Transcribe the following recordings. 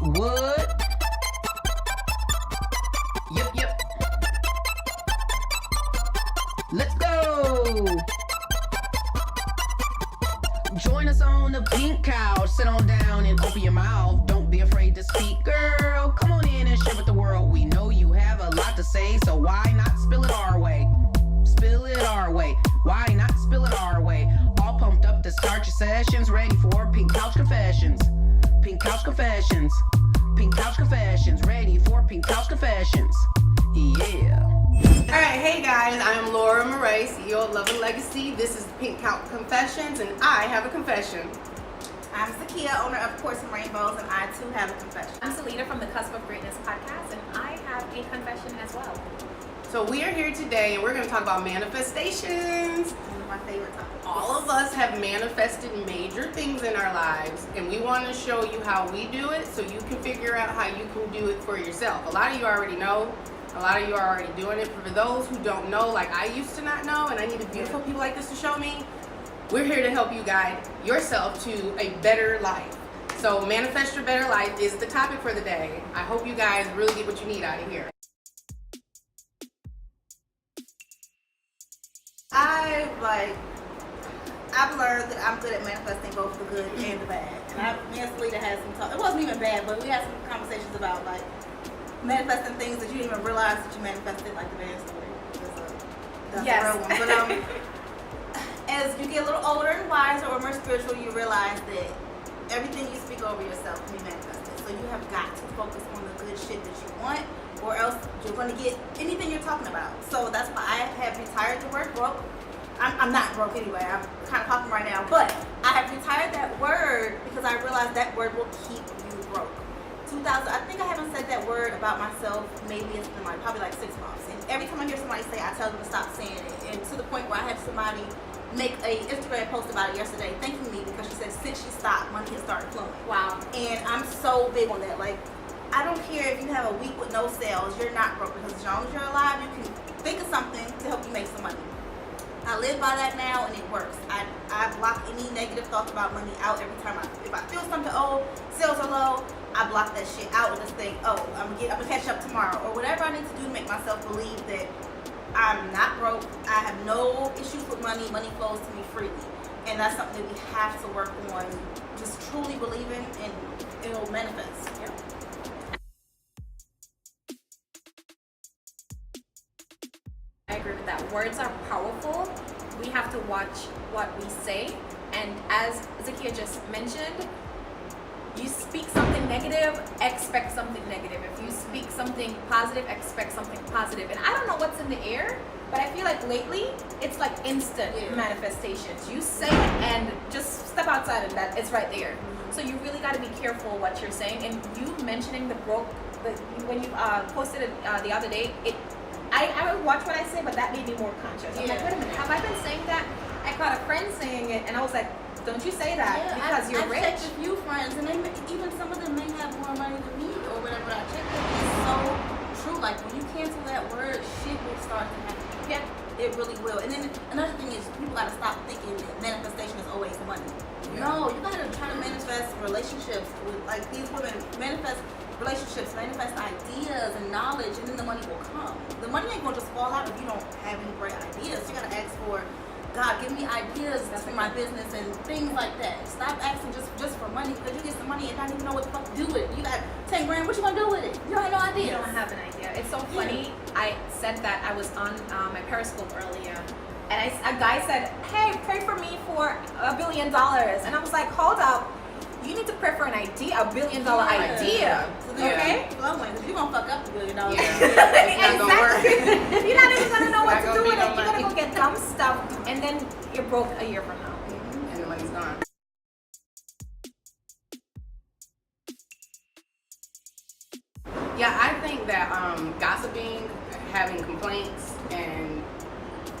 What? Yep. Let's go! Join us on the pink couch. Sit on down and open your mouth. Don't be afraid to speak, girl. Come on in and share with the world. We know you have a lot to say, so why not spill it our way? Spill it our way. Why not spill it our way? All pumped up to start your sessions. Ready for Pink Couch Confessions. Pink Couch Confessions. Pink Couch Confessions. Ready for Pink Couch Confessions. Yeah. Alright, hey guys, I'm Laura Morae, CEO of Love and Legacy. This is Pink Couch Confessions, and I have a confession. I'm Zakia, owner of Course and Rainbows, and I too have a confession. I'm Sileta from the Cusp of Greatness podcast, and I have a confession as well. So we are here today, and we're going to talk about manifestations. One of my favorite topics. All of us have manifested major things in our lives, and we want to show you how we do it so you can figure out how you can do it for yourself. A lot of you already know. A lot of you are already doing it. For those who don't know, like I used to not know, and I needed beautiful people like this to show me, we're here to help you guide yourself to a better life. So manifest your better life is the topic for the day. I hope you guys really get what you need out of here. I've learned that I'm good at manifesting both the good and the bad. And me and Sileta had some talk. It wasn't even bad, but we had some conversations about like manifesting things that you didn't even realize that you manifested, like the bad story. That's Yes. a real one. But as you get a little older and wiser or more spiritual, you realize that everything you speak over yourself can be manifested. So you have got to focus on the good shit that you want, or else you're going to get anything you're talking about. So that's why I have retired the word broke. I'm not broke anyway. I'm kind of popping right now, but I have retired that word because I realized that word will keep you broke. I think I haven't said that word about myself. Maybe it's been probably 6 months. And every time I hear somebody say, I tell them to stop saying it. And to the point where I had somebody make a Instagram post about it yesterday, thanking me because she said since she stopped, money has started flowing. Wow. And I'm so big on that. Like, I don't care if you have a week with no sales, you're not broke, because as long as you're alive, you can think of something to help you make some money. I live by that now, and it works. I block any negative thoughts about money out every time. If I feel something, sales are low, I block that shit out and just think, I'm gonna catch up tomorrow, or whatever I need to do to make myself believe that I'm not broke. I have no issues with money. Money flows to me freely, and that's something that we have to work on. Just truly believing, and it'll manifest. Yep. I agree with that. Words are powerful. We have to watch what we say. And as Zakia just mentioned, you speak something negative, expect something negative. If you speak something positive, expect something positive. And I don't know what's in the air, but I feel like lately it's like instant manifestations. You say it and just step outside and that it's right there. So you really got to be careful what you're saying. And you mentioning the broke, when you posted it the other day, I would watch what I say, but that made me more conscious. I'm like, wait a minute, have I been saying that? I caught a friend saying it, and I was like, don't you say that because you're rich. I've checked a few friends, and even some of them may have more money than me or whatever. I checked it. It's so true. Like, when you cancel that word, shit will start to happen. Yeah. It really will. And then another thing is, people got to stop thinking that manifestation is always money. Yeah. No, you got to try to manifest relationships with, like, these women manifest relationships, manifest ideas and knowledge, and then the money will come. The money ain't gonna just fall out if you don't have any great ideas. You gotta ask for, God, give me ideas for my business and things like that. Stop asking just for money, because you get some money and not even know what the fuck to do with it. You got 10 grand, what you gonna do with it? You don't have no idea. You don't have an idea. It's so funny. I said that I was on my Periscope earlier, and a guy said, hey, pray for me for $1 billion. And I was like, hold up. You need to pray for an idea, $1 billion idea. So okay? Flowing, because you're going to fuck up $1 billion. It's not gonna work. You're not even going to know what to do with it. You're going to go get dumb stuff, and then you're broke a year from now. Mm-hmm. And the money's gone. Yeah, I think that gossiping, having complaints, and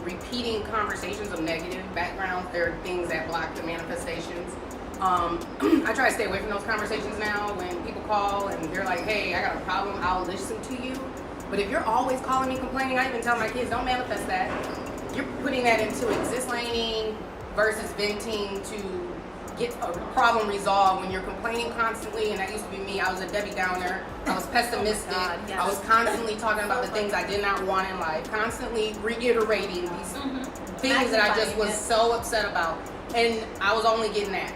repeating conversations of negative backgrounds, there are things that block the manifestations. I try to stay away from those conversations now. When people call and they're like, hey, I got a problem, I'll listen to you. But if you're always calling me complaining, I even tell my kids, don't manifest that. You're putting that into exist-laning versus venting to get a problem resolved when you're complaining constantly. And that used to be me. I was a Debbie Downer. I was pessimistic. God, yes. I was constantly talking about the things I did not want in life, constantly reiterating these things that I just was so upset about. And I was only getting that.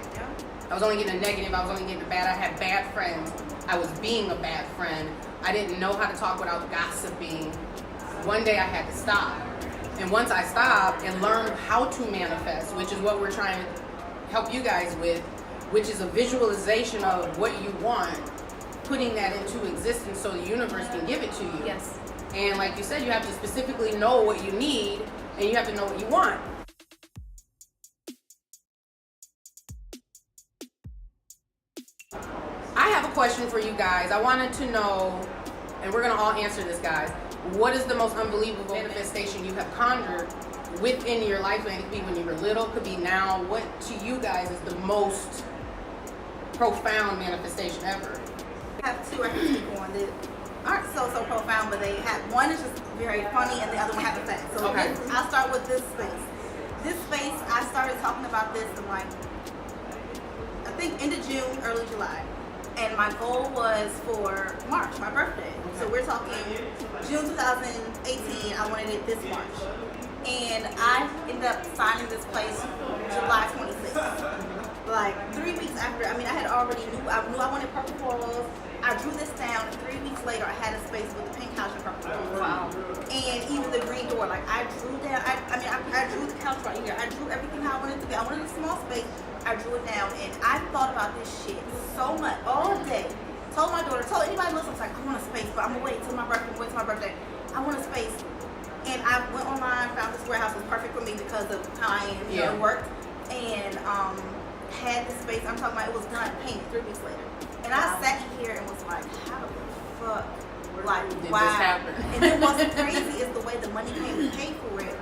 I was only getting a negative. I was only getting a bad. I had bad friends. I was being a bad friend. I didn't know how to talk without gossiping. One day I had to stop. And once I stopped and learned how to manifest, which is what we're trying to help you guys with, which is a visualization of what you want, putting that into existence so the universe can give it to you. Yes. And like you said, you have to specifically know what you need and you have to know what you want. I have a question for you guys. I wanted to know, and we're going to all answer this, guys. What is the most unbelievable manifestation you have conjured within your life? And it could be when you were little, it could be now. What to you guys is the most profound manifestation ever? I have two I can speak on that aren't so profound, but they have, one is just very funny and the other one has a fact. So Okay. I'll start with this space. This space, I started talking about this in like, I think end of June, early July. And my goal was for March, my birthday. So we're talking June 2018, I wanted it this March. And I ended up signing this place July 26th. Like 3 weeks after, I mean, I had already knew I wanted purple florals. I drew this down, and 3 weeks later, I had a space with the pink couch and purple florals. Wow. And even the green door, like I drew down, I drew the couch right here. I drew everything how I wanted it to be. I wanted a small space. I drew it down, and I thought about this shit so much all day. Told my daughter, told anybody listening, like, I want a space, but I'm gonna wait till my birthday. I want a space. And I went online, found this warehouse was perfect for me because of how I am, it worked. And had the space, I'm talking about it was done, painted 3 weeks later. And I sat here and was like, how the fuck? Like, Did wow. this happen? And then what's crazy is the way the money came to pay for it.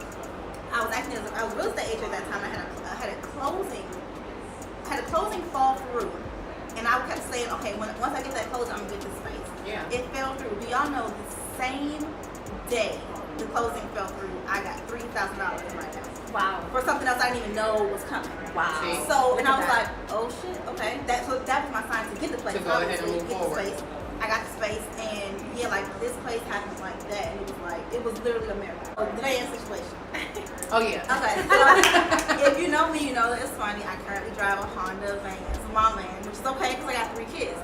I was acting as a real estate agent at that time. I had a closing fall through. And I kept saying, okay, once I get that closing, I'm gonna get this space. Yeah. It fell through. Do y'all know the same day the closing fell through, I got $3,000 in my account. Wow. For something else I didn't even know was coming. Wow. See? So, and Look I was at like, oh shit, okay. That was my sign to get the place. To go ahead and Obviously, move get forward. The space. I got the space, and yeah, like this place happened like that, and it was literally a miracle. A van situation. Oh, yeah. Okay, so if you know me, you know that it's funny. I currently drive a Honda van. It's a mom van, which is okay because I got 3 kids.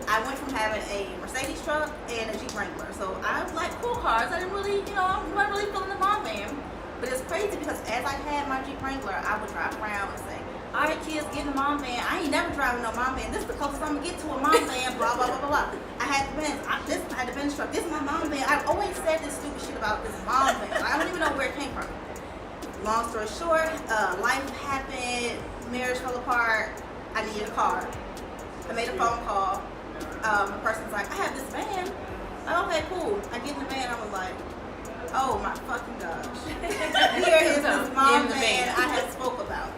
I went from having a Mercedes truck and a Jeep Wrangler. So I like cool cars. I didn't really, I wasn't really feeling the mom van. But it's crazy because as I had my Jeep Wrangler, I would drive around and say, all right, kids, get in the mom van. I ain't never driving no mom van. This is the closest I'm going to get to a mom van, blah, blah, blah, blah, blah. I had the Benz. I had the Benz truck. This is my mom van. I've always said this stupid shit about this mom van. I don't even know where it came from. Long story short, life happened, marriage fell apart, I needed a car. I made a phone call. The person's like, I have this van. Okay, cool. I get in the van, I was like, oh my fucking gosh. Here is this mom van I had spoke about.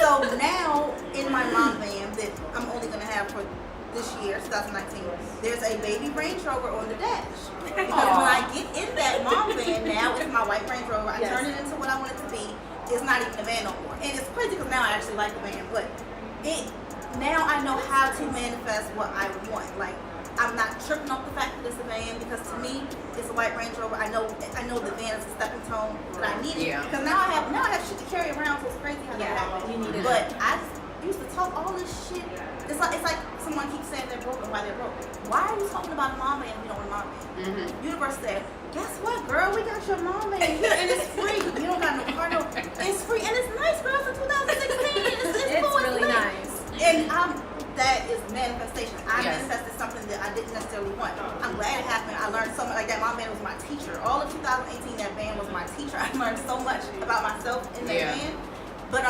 So now, in my mom van that I'm only going to have for this year, 2019, there's a baby Range Rover on the dash. Because when I get in that mom van, now it's my white Range Rover. I turn it into what I want it to be. It's not even a van no more. And it's crazy because now I actually like the van, but now I know how to manifest what I want. Like, I'm not tripping off the fact that it's a van because to me, it's a white Range Rover. I know the van is a stepping stone that I needed. Yeah. Because now I have shit to carry around, so it's crazy how that happened. You needed But I used to talk all this shit. It's like someone keeps saying they're broke and why they're broke. Why are you talking about a mom van if you don't want a mom van? Mm-hmm. Universe said, guess what, girl? We got your mom van here and it's free. You don't got no car, no. It's free and it's nice, girl. It's 2016. It's cool. really lit. nice. And that is manifestation. I manifested something that I didn't necessarily want. I'm glad it happened. I learned so much. Like that, my van was my teacher. All of 2018, that van was my teacher. I learned so much about myself in that van. But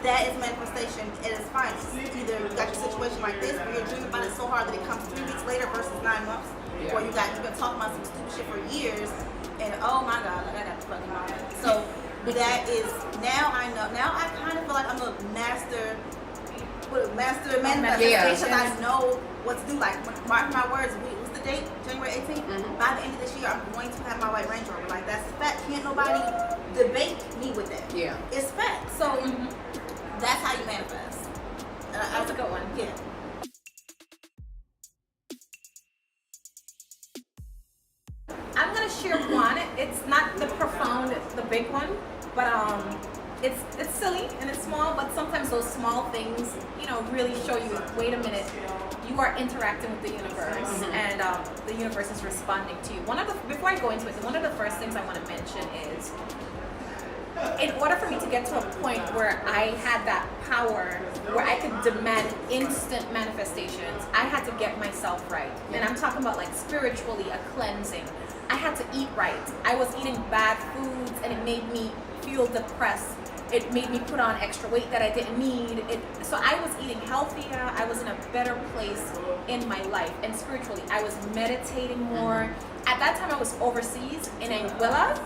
that is manifestation at its finest. Either you got your situation like this, where you're dreaming about it so hard that it comes 3 weeks later versus 9 months, or you've been talking about some stupid shit for years, and oh my god, like I got the fucking mind. So that is now I know. Now I kind of feel like I'm a master manifestation. I know what to do. Like mark my words. What's the date? January 18th. By the end of this year, I'm going to have my white Range Rover. Like that's fact. Can't nobody debate me with that. Yeah. It's fact. So that's how you manifest. That's a good one. Yeah. I'm gonna share one. It's not the profound, the big one, but it's silly and it's small. But sometimes those small things, really show you. Wait a minute, you are interacting with the universe, and the universe is responding to you. Before I go into it, one of the first things I want to mention is, in order for me to get to a point where I had that power, where I could demand instant manifestations, I had to get myself right. And I'm talking about like spiritually a cleansing. I had to eat right. I was eating bad foods and it made me feel depressed. It made me put on extra weight that I didn't need. So I was eating healthier. I was in a better place in my life. And spiritually, I was meditating more. At that time, I was overseas in Anguilla.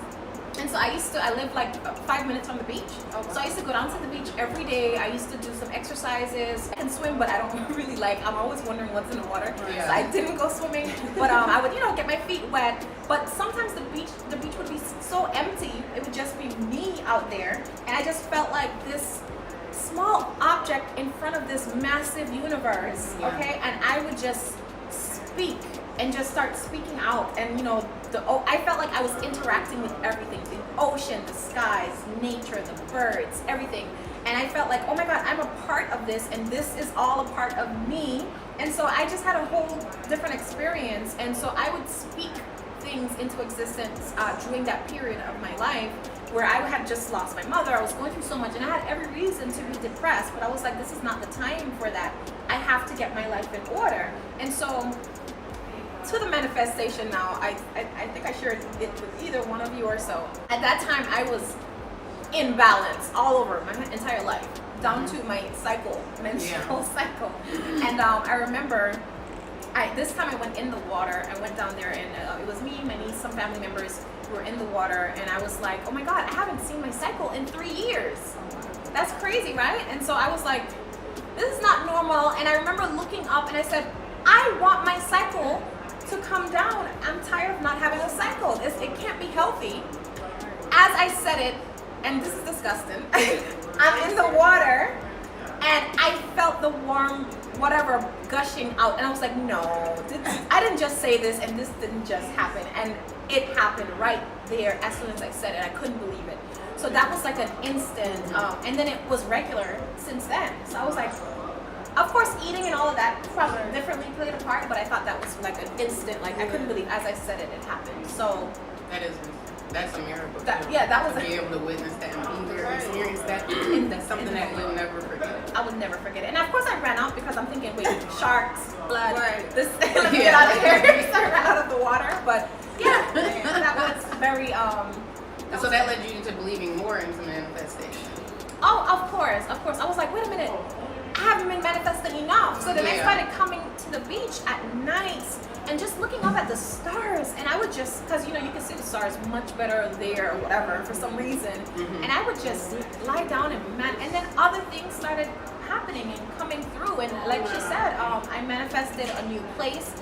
And so I lived like 5 minutes from the beach. So I used to go down to the beach every day. I used to do some exercises. I can swim, but I don't really I'm always wondering what's in the water. Yeah. So I didn't go swimming, but I would, get my feet wet. But sometimes the beach would be so empty. It would just be me out there. And I just felt like this small object in front of this massive universe, okay? And I would just speak and just start speaking out, and I felt like I was interacting with everything, the ocean, the skies, nature, the birds, everything. And I felt like, oh my God, I'm a part of this, and this is all a part of me. And so I just had a whole different experience. And so I would speak things into existence during that period of my life where I had just lost my mother. I was going through so much, and I had every reason to be depressed, but I was like, this is not the time for that. I have to get my life in order. And so to the manifestation now, I think I shared it with either one of you or so. At that time, I was in balance all over my entire life, down to my menstrual cycle. And I remember, this time I went in the water. I went down there, and it was me, my niece, some family members who were in the water, and I was like, oh my God, I haven't seen my cycle in 3 years. That's crazy, right? And so I was like, this is not normal. And I remember looking up, and I said, I want my cycle to come down. I'm tired of not having a cycle. It can't be healthy. As I said it, and this is disgusting, I'm in the water and I felt the warm whatever gushing out, and I was like, no, I didn't just say this, and this didn't just happen. And it happened right there as soon as I said it. I couldn't believe it. So that was like an instant, and then it was regular since then. So I was like, of course, eating and all of that probably differently played a part, but I thought that was like an instant, like I couldn't believe, as I said it, it happened. So that's a miracle. That was to be able to witness that and be there, experience that. That's something that you'll never forget. I would never forget it. And of course, I ran out because I'm thinking, wait, sharks, blood, this, let me Yeah. get out of here. So I ran out of the water, but yeah, that was very. So that led you into believing more into manifestation. Oh, of course. I was like, wait a minute. I haven't been manifesting enough. So then I started coming to the beach at night and just looking up at the stars. And I would just, because you can see the stars much better there or whatever for some reason. And I would just lie down and then other things started happening and coming through. And like she said, I manifested a new place.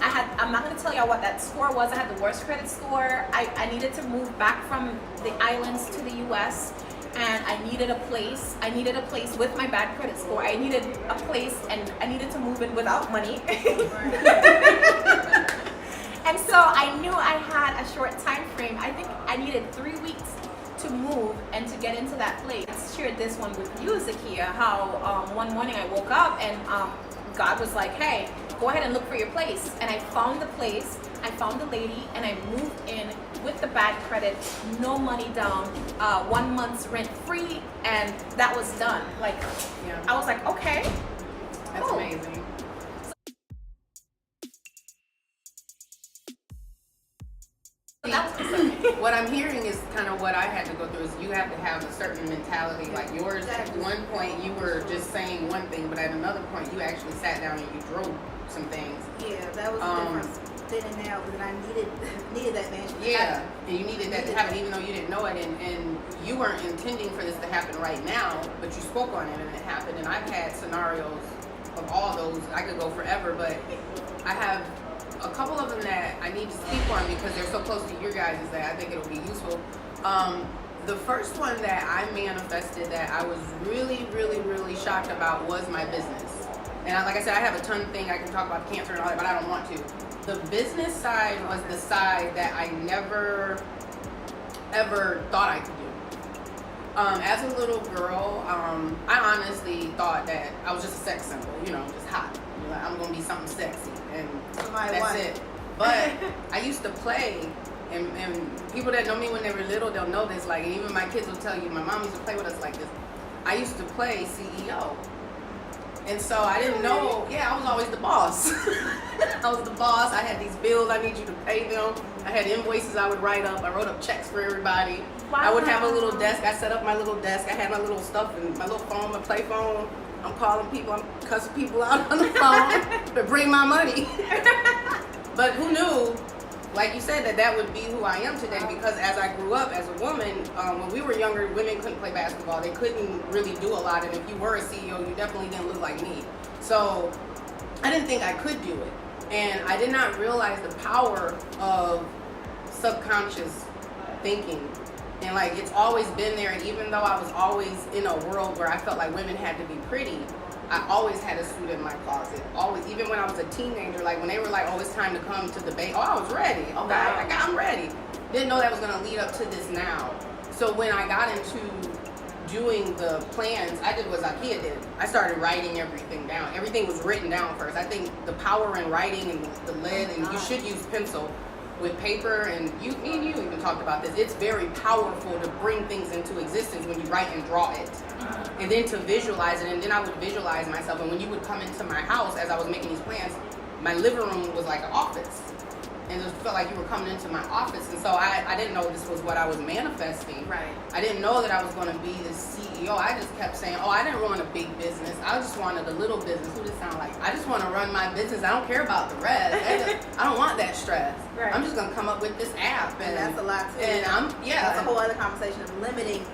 I'm not going to tell y'all what that score was. I had the worst credit score. I needed to move back from the islands to the U.S. and I needed a place. I needed a place with my bad credit score. I needed a place, and I needed to move in without money. And so I knew I had a short time frame. I think I needed 3 weeks to move and to get into that place. I shared this one with you, Zakia, how one morning I woke up and God was like, hey, go ahead and look for your place. And I found the place, I found the lady, and I moved in with the bad credit, no money down, 1 month's rent free, and that was done. Like, I was like, okay. That's amazing. What I'm hearing is kind of what I had to go through is you have to have a certain mentality like yours. At one point you were just saying one thing, but at another point you actually sat down and you drove some things. Yeah, that was the difference then and now, because I needed that mansion. Yeah, and you needed that to happen even though you didn't know it, and you weren't intending for this to happen right now, but you spoke on it and it happened. And I've had scenarios of all those. I could go forever, but I have a couple of them that I need to speak on because they're so close to your guys' that I think it'll be useful. The first one that I manifested that I was really, really, really shocked about was my business. And like I said, I have a ton of things I can talk about cancer and all that, but I don't want to. The business side was the side that I never, ever thought I could do. As a little girl, I honestly thought that I was just a sex symbol, just hot. Like, I'm going to be something sexy, and that's it. But I used to play, and people that know me when they were little, they'll know this, like, and even my kids will tell you, my mom used to play with us like this. I used to play CEO. And so I didn't know, I was always the boss. I was the boss. I had these bills, I need you to pay them. I had invoices I would write up. I wrote up checks for everybody. Wow. I would have a little desk. I set up my little desk. I had my little stuff and my little phone, my play phone. I'm calling people, I'm cussing people out on the phone to bring my money. But who knew, like you said, that would be who I am today, because as I grew up as a woman, when we were younger, women couldn't play basketball. They couldn't really do a lot, and if you were a CEO, you definitely didn't look like me. So I didn't think I could do it. And I did not realize the power of subconscious thinking. And like, it's always been there, and even though I was always in a world where I felt like women had to be pretty, I always had a suit in my closet. Always, even when I was a teenager, like when they were like, oh, it's time to come to debate, oh, I was ready. Okay, I'm ready. Didn't know that was gonna lead up to this now. So when I got into doing the plans, I did what Zakia did. I started writing everything down. Everything was written down first. I think the power in writing and the lead, and you should use pencil with paper, and me and you even talked about this. It's very powerful to bring things into existence when you write and draw it. And then to visualize it, and then I would visualize myself. And when you would come into my house as I was making these plans, my living room was like an office. And it felt like you were coming into my office. And so I didn't know this was what I was manifesting. Right. I didn't know that I was going to be the CEO. I just kept saying, oh, I didn't want a big business. I just wanted a little business. Who does it sound like? I just want to run my business. I don't care about the rest. I don't want that stress. Right. I'm just going to come up with this app. And that's a lot too. And that's a whole other conversation of limiting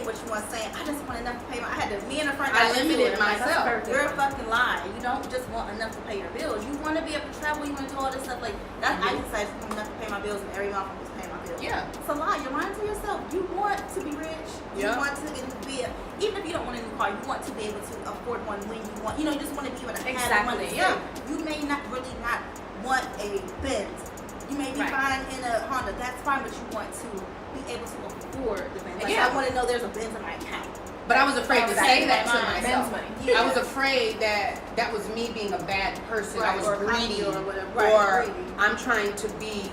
what you want, saying I just want enough to pay my. Me and a friend. I limited myself. You're a fucking lie. You don't just want enough to pay your bills. You want to be able to travel. You want to do all this stuff. Like that. I decided to want enough to pay my bills, and every month I'm just paying my bills. Yeah. It's a lie. You're lying to yourself. You want to be rich. You want to be even if you don't want a new car, you want to be able to afford one when you want. You just want to be able to have money. Yeah. You may not want a Benz. You may be fine in a Honda. That's fine, but you want to be able to afford the Benz. Like, I want to know there's a Benz in my account. But I was afraid to say that to myself. Yeah. I was afraid that was me being a bad person. Right, I was or greedy, or whatever. or Greedy. I'm trying to be,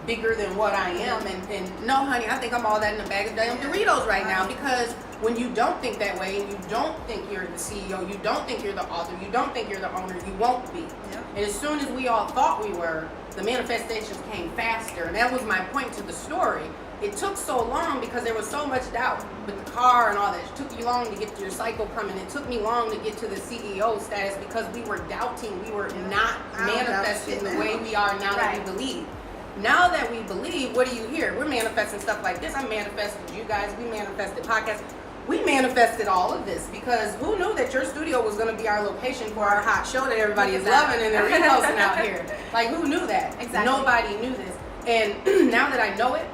bigger than what I am. And no, honey, I think I'm all that in a bag of damn Doritos right now. Because when you don't think that way, and you don't think you're the CEO, you don't think you're the author, you don't think you're the owner, you won't be. Yeah. And as soon as we all thought we were, the manifestations came faster. And that was my point to the story. It took so long because there was so much doubt with the car and all that. It took you long to get to your cycle coming. It took me long to get to the CEO status because we were doubting. We were not manifesting the way we are now that we believe. Now that we believe, what do you hear? We're manifesting stuff like this. I manifested you guys. We manifested podcasts. We manifested all of this because who knew that your studio was going to be our location for our hot show that everybody is loving and they're reposting out here? Like, who knew that? Exactly. Nobody knew this. And now that I know it,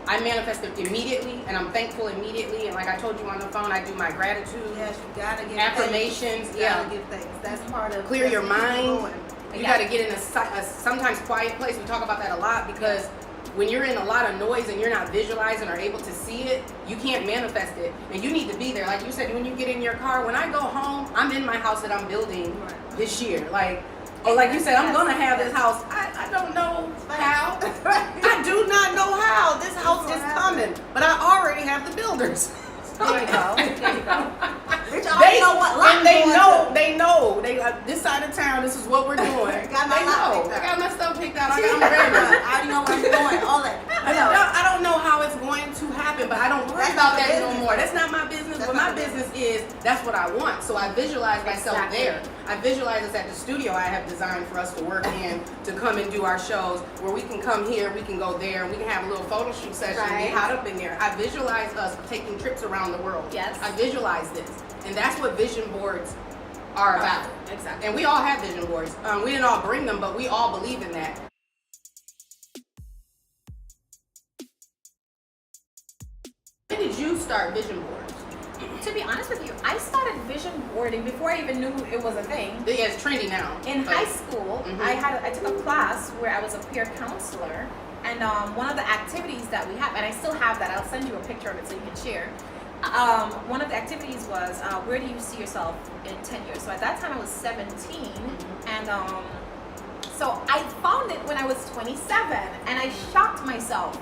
I manifested immediately, and I'm thankful immediately. And like I told you on the phone, I do my gratitude. Yes, you gotta give affirmations. Thanks. You gotta give thanks. That's part of clear your mind. You You got to get in a sometimes quiet place. We talk about that a lot because when you're in a lot of noise and you're not visualizing or able to see it, you can't manifest it. And you need to be there. Like you said, when you get in your car, when I go home, I'm in my house that I'm building this year. Like you said, I'm going to have this house. I don't know how. I do not know how. This house is coming. But I already have the builders. There you go. There you go. They know what lot. They know. They this side of town. This is what we're doing. I got my stuff picked out. I'm ready. I already know where I'm going. All that. I don't know how it's going to happen, but I don't worry about that no more. That's not my business. What my business is, that's what I want. So I visualize myself there. I visualize us at the studio I have designed for us to work in to come and do our shows where we can come here, we can go there, and we can have a little photo shoot session and get hot up in there. I visualize us taking trips around the world. Yes. I visualize this. And that's what vision boards are about. Exactly. And we all have vision boards. We didn't all bring them, but we all believe in that. did you start vision boards? To be honest with you, I started vision boarding before I even knew it was a thing. Yeah, it's trendy now. In high school, I took a class where I was a peer counselor, and one of the activities that we have, and I still have that, I'll send you a picture of it so you can share. One of the activities was, where do you see yourself in 10 years? So at that time I was 17, and so I found it when I was 27, and I shocked myself.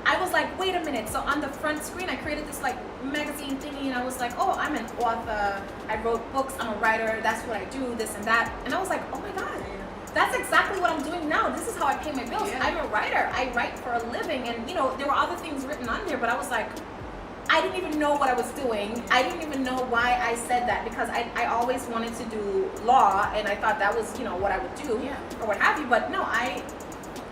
I was like, wait a minute. So on the front screen, I created this like magazine thingy, and I was like, oh, I'm an author. I wrote books. I'm a writer. That's what I do, this and that. And I was like, oh my God, that's exactly what I'm doing now. This is how I pay my bills. Yeah. I'm a writer. I write for a living. And you know, there were other things written on there, but I was like, I didn't even know what I was doing. I didn't even know why I said that, because I always wanted to do law, and I thought that was, you know, what I would do or what have you. But no, I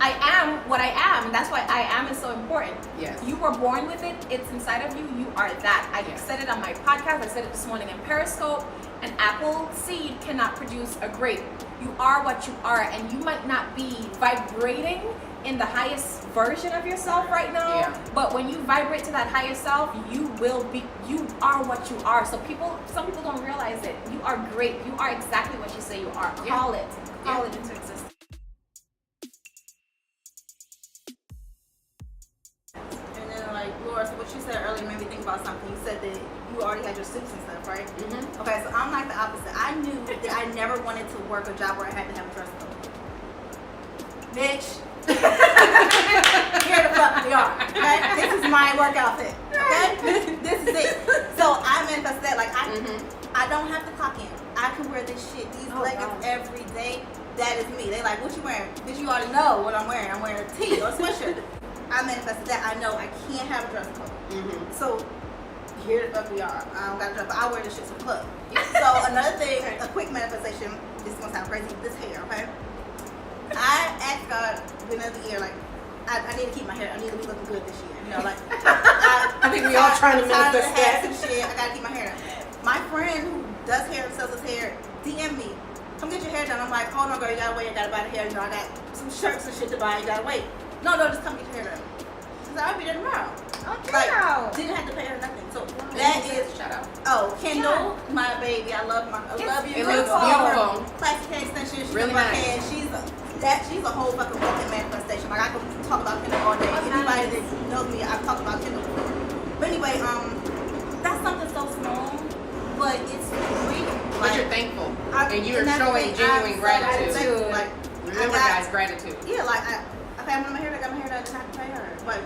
am what I am. That's why I am is so important. Yes. You were born with it. It's inside of you. You are that. I said it on my podcast. I said it this morning in Periscope. An apple seed cannot produce a grape. You are what you are, and you might not be vibrating in the highest version of yourself right now, but when you vibrate to that higher self, you are what you are. So some people don't realize it. You are great. You are exactly what you say you are. Call it into existence. Laura, so what you said earlier made me think about something. You said that you already had your suits and stuff, right? Okay, so I'm like the opposite. I knew that I never wanted to work a job where I had to have a dress code. Bitch. Here the fuck we are. Okay? This is my work outfit. Okay? This is it. So I manifested that. Like I don't have to clock in. I can wear this shit, these leggings every day. That is me. They like, what you wearing? Bitch, you already know what I'm wearing. I'm wearing a tee or a sweatshirt. I manifested that. I know I can't have a dress code. So here the fuck we are. I don't got a dress code. I wear this shit to the club. So another thing, a quick manifestation. This is gonna sound crazy. This hair, okay? I asked God the end of the year, like, I need to keep my hair. I need to be looking good this year. You know, like I think we all trying to manifest that. Some shit. I gotta keep my hair done. My friend who does hair and sells his hair DM me. Come get your hair done. I'm like, hold on, girl. You gotta wait. I gotta buy the hair. You know, I got some shirts and shit to buy. You gotta wait. No, just come get your hair done. She said, I'll be there tomorrow. Okay. Like, didn't have to pay her nothing. So that is shout out. Oh, Kendall, my baby. I love you. It looks beautiful. Classic hair extension. She's really nice. She's a whole fucking walking manifestation. Like I could talk about Kendall all day. Anybody that knows me, I've talked about Kendall before. But anyway, that's something so small, but it's real. But you're thankful, and you're showing genuine gratitude. Like, remember, guys, gratitude. Yeah, like I'm my hair. I got my hair done. I just have to pay her. But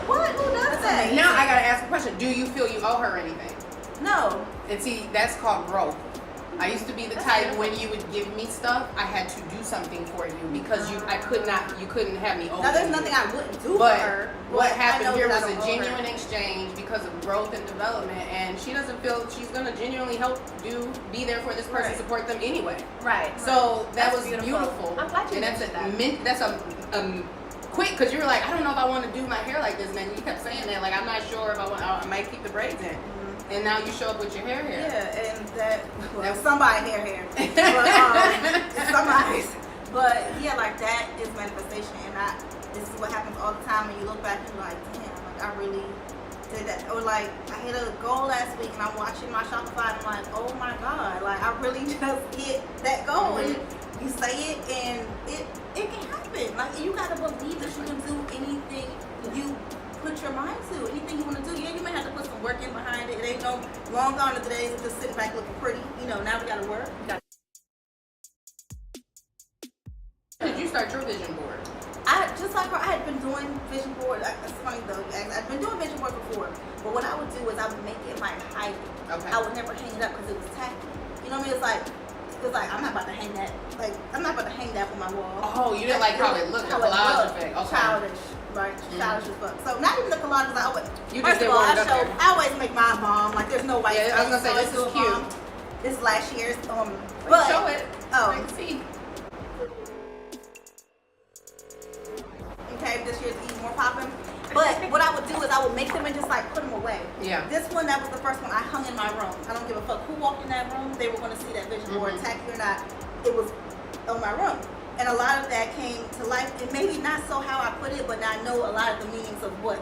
what? Who does that? Now I gotta ask a question. Do you feel you owe her anything? No. And see, that's called growth. I used to be the type when you would give me stuff, I had to do something for you because you couldn't have me over. Now there's nothing I wouldn't do but for her. What happened here was a genuine genuine exchange because of growth and development, and she doesn't feel she's gonna genuinely be there for this person, support them anyway. Right. So that was beautiful. I'm glad you mentioned that. That's a quick, because you were like, I don't know if I want to do my hair like this, and you kept saying that, like, I'm not sure if I might keep the braids in. And now you show up with your hair. Yeah, and that's somebody's hair. But, somebody's. But yeah, like that is manifestation, and this is what happens all the time when you look back and you're like, damn, like I really did that. Or like I hit a goal last week and I'm watching my Shopify and I'm like, oh my God, like I really just hit that goal. And you say it and it can happen. Like you gotta believe that you can do anything you put your mind to, anything you want to do. Yeah, you may have to put some work in behind it. It ain't no long gone are the days of just sitting back looking pretty. You know, now we gotta work. Did you start your vision board? Just like her, I had been doing vision board. It's funny though. I've been doing vision board before, but what I would do is I would make it like hide it. Okay. I would never hang it up because it was tacky. You know what I mean? It's like I'm not about to hang that. Like I'm not about to hang that on my wall. Oh, you didn't like how it looked, the collage effect. Okay. Childish, right? Childish as fuck. So not even the collages. I always. You first just of all, I always make mine bomb. Like there's no white. Yeah, I was gonna say this is cute. Bomb. This is last year's. But show it. Oh. I can see. Okay, this year's even more popping. But what I would do is I would make them and just like put them away. Yeah. This one, that was the first one I hung in my room. I don't give a fuck who walked in that room. They were going to see that vision board, tacky or not. It was on my room. And a lot of that came to life. And maybe not so how I put it, but I know a lot of the meanings of what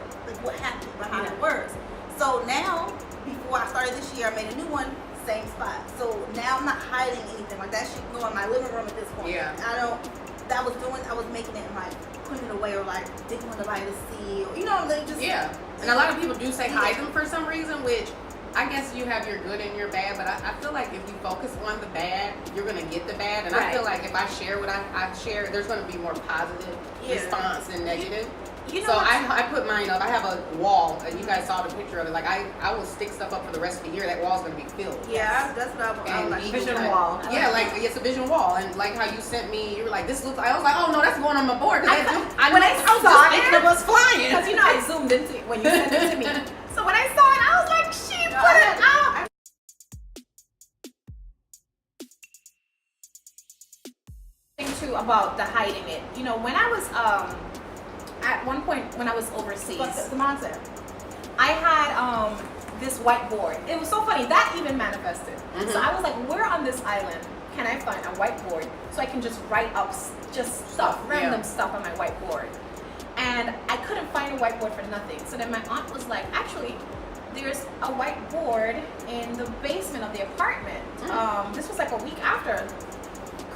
happened behind the words. So now, before I started this year, I made a new one, same spot. So now I'm not hiding anything. Like that shit go in my living room at this point. Yeah. I was making it like putting it away or like didn't want nobody to see. Or, you know, they just And a lot of people do say hide them for some reason, which I guess you have your good and your bad, but I feel like if you focus on the bad, you're gonna get the bad. And I feel like if I share what I share, there's gonna be more positive response than negative. You know so I put mine up. I have a wall, and you guys saw the picture of it. Like I will stick stuff up for the rest of the year. That wall's gonna be filled. Yeah, that's what I And like. vision wall. Yeah, like it's a vision wall, and like how you sent me, you were like, "This looks." I was like, "Oh no, that's going on my board." When I was just thinking of us flying. Because you know I zoomed into it when you sent it to me. So when I saw it, I was like, "She put it up." Too about the hiding it. You know, when I was at one point when I was overseas, I had this whiteboard. It was so funny that even manifested. So I was like, "Where on this island can I find a whiteboard so I can just write up just stuff, random stuff on my whiteboard?" And I couldn't find a whiteboard for nothing. So then my aunt was like, "Actually, there's a whiteboard in the basement of the apartment." This was like a week after.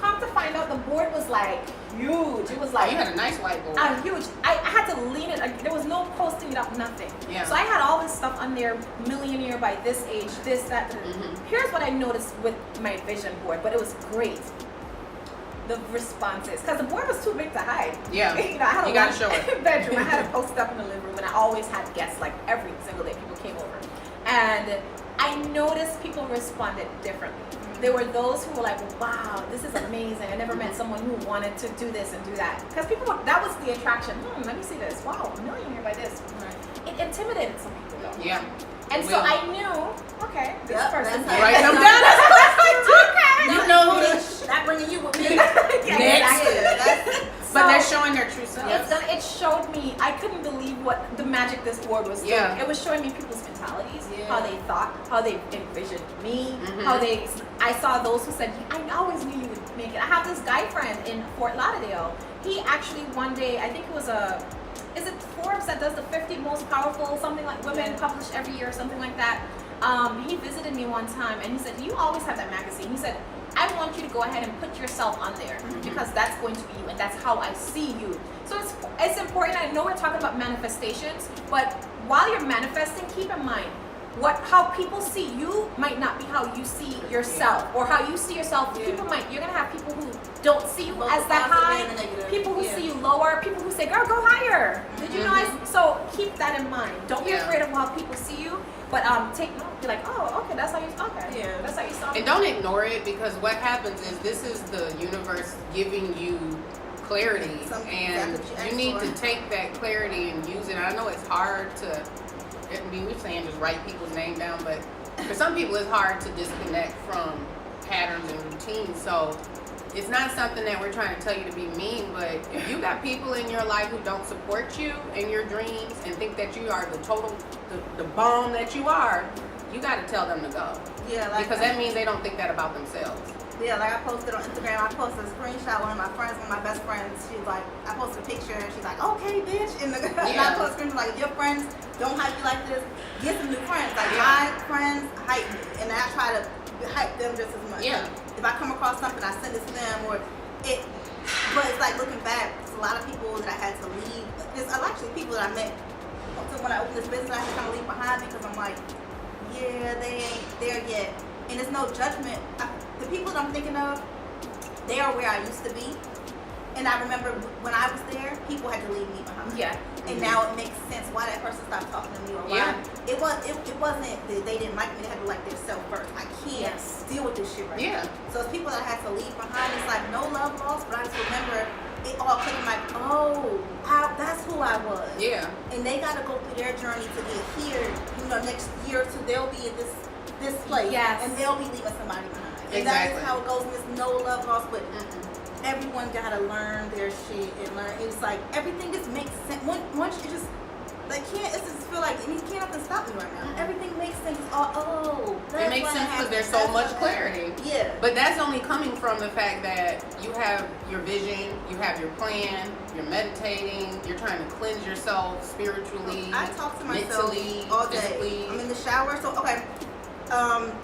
Come to find out, the board was like huge. It was like, you had a nice whiteboard. Huge. I had to lean it. Like, there was no posting it up, nothing. Yeah. So I had all this stuff on there, millionaire by this age, this, that. Here's what I noticed with my vision board, but it was great. The responses, because the board was too big to hide. Yeah. You know, I had you gotta show it. bedroom. I had it posted up in the living room, and I always had guests. Like every single day, people came over, and I noticed people responded differently. There were those who were like, "Wow, this is amazing. I never met someone who wanted to do this and do that." Because that was the attraction. Let me see this. Wow, $1 million here by this. It intimidated some people though. Yeah. And so I knew, okay, this person. Write them down. Okay. You know who this. Not bringing you with me. Next. But they're showing their true selves. It showed me, I couldn't believe what the magic this board was doing. Yeah. It was showing me people's mentalities, how they thought, how they envisioned me, how I saw those who said, "I always knew you would make it." I have this guy friend in Fort Lauderdale. He actually one day, I think it was is it Forbes that does the 50 most powerful, something like women published every year or something like that. He visited me one time and he said, "You always have that magazine." He said, "I want you to go ahead and put yourself on there because that's going to be you and that's how I see you." So it's important. I know we're talking about manifestations, but while you're manifesting, keep in mind how people see you might not be how you see yourself, or how you see yourself. You're gonna have people who don't see you as that high, people who see you lower, people who say, "Girl, go higher." Did you know? So keep that in mind. Don't be afraid of how people see you. But take note. Be like, "Oh, okay, that's how you." Okay, that's how you saw me. And don't ignore it, because what happens is this is the universe giving you clarity, and you need to take that clarity and use it. I know it's hard to. I mean, we're saying just write people's name down, but for some people it's hard to disconnect from patterns and routines. So it's not something that we're trying to tell you to be mean, but if you got people in your life who don't support you in your dreams and think that you are the bomb that you are, you got to tell them to go. Yeah, because that means they don't think that about themselves. Yeah, like I posted on Instagram, I posted a screenshot. One of my best friends, she's like, I posted a picture and she's like, "Okay, bitch." And I posted a screenshot like, "If your friends don't hype you like this, get some new friends." Like my friends hype me, and I try to hype them just as much. Yeah. If I come across something, I send it to them, but it's like looking back, it's a lot of people that I had to leave. There's actually people that I met. So when I opened this business, I had to kind of leave behind because I'm like, yeah, they ain't there yet. And it's no judgment. The people that I'm thinking of, they are where I used to be. And I remember when I was there, people had to leave me behind. Yeah. And now it makes sense why that person stopped talking to me, or why it wasn't that they didn't like me. They had to like themselves first. I can't deal with this shit right now. So it's people that I had to leave behind. It's like no love lost, but I just remember it all clicking like, oh, that's who I was. Yeah. And they got to go through their journey to get here. You know, next year or two, they'll be in this place. Yes. And they'll be leaving somebody behind. And Exactly. that is how it goes. And there's no love lost, but everyone got to learn their shit and learn. It's like everything just makes sense. Once you just They can't. It just feel like you can't nothing stop me right now. Everything makes sense. That's it makes why sense because happened. there's so That's much what clarity. happened. Yeah. But that's only coming from the fact that you have your vision, you have your plan, you're meditating, you're trying to cleanse yourself spiritually, I talk to myself mentally, all day. physically. I'm in the shower, so okay.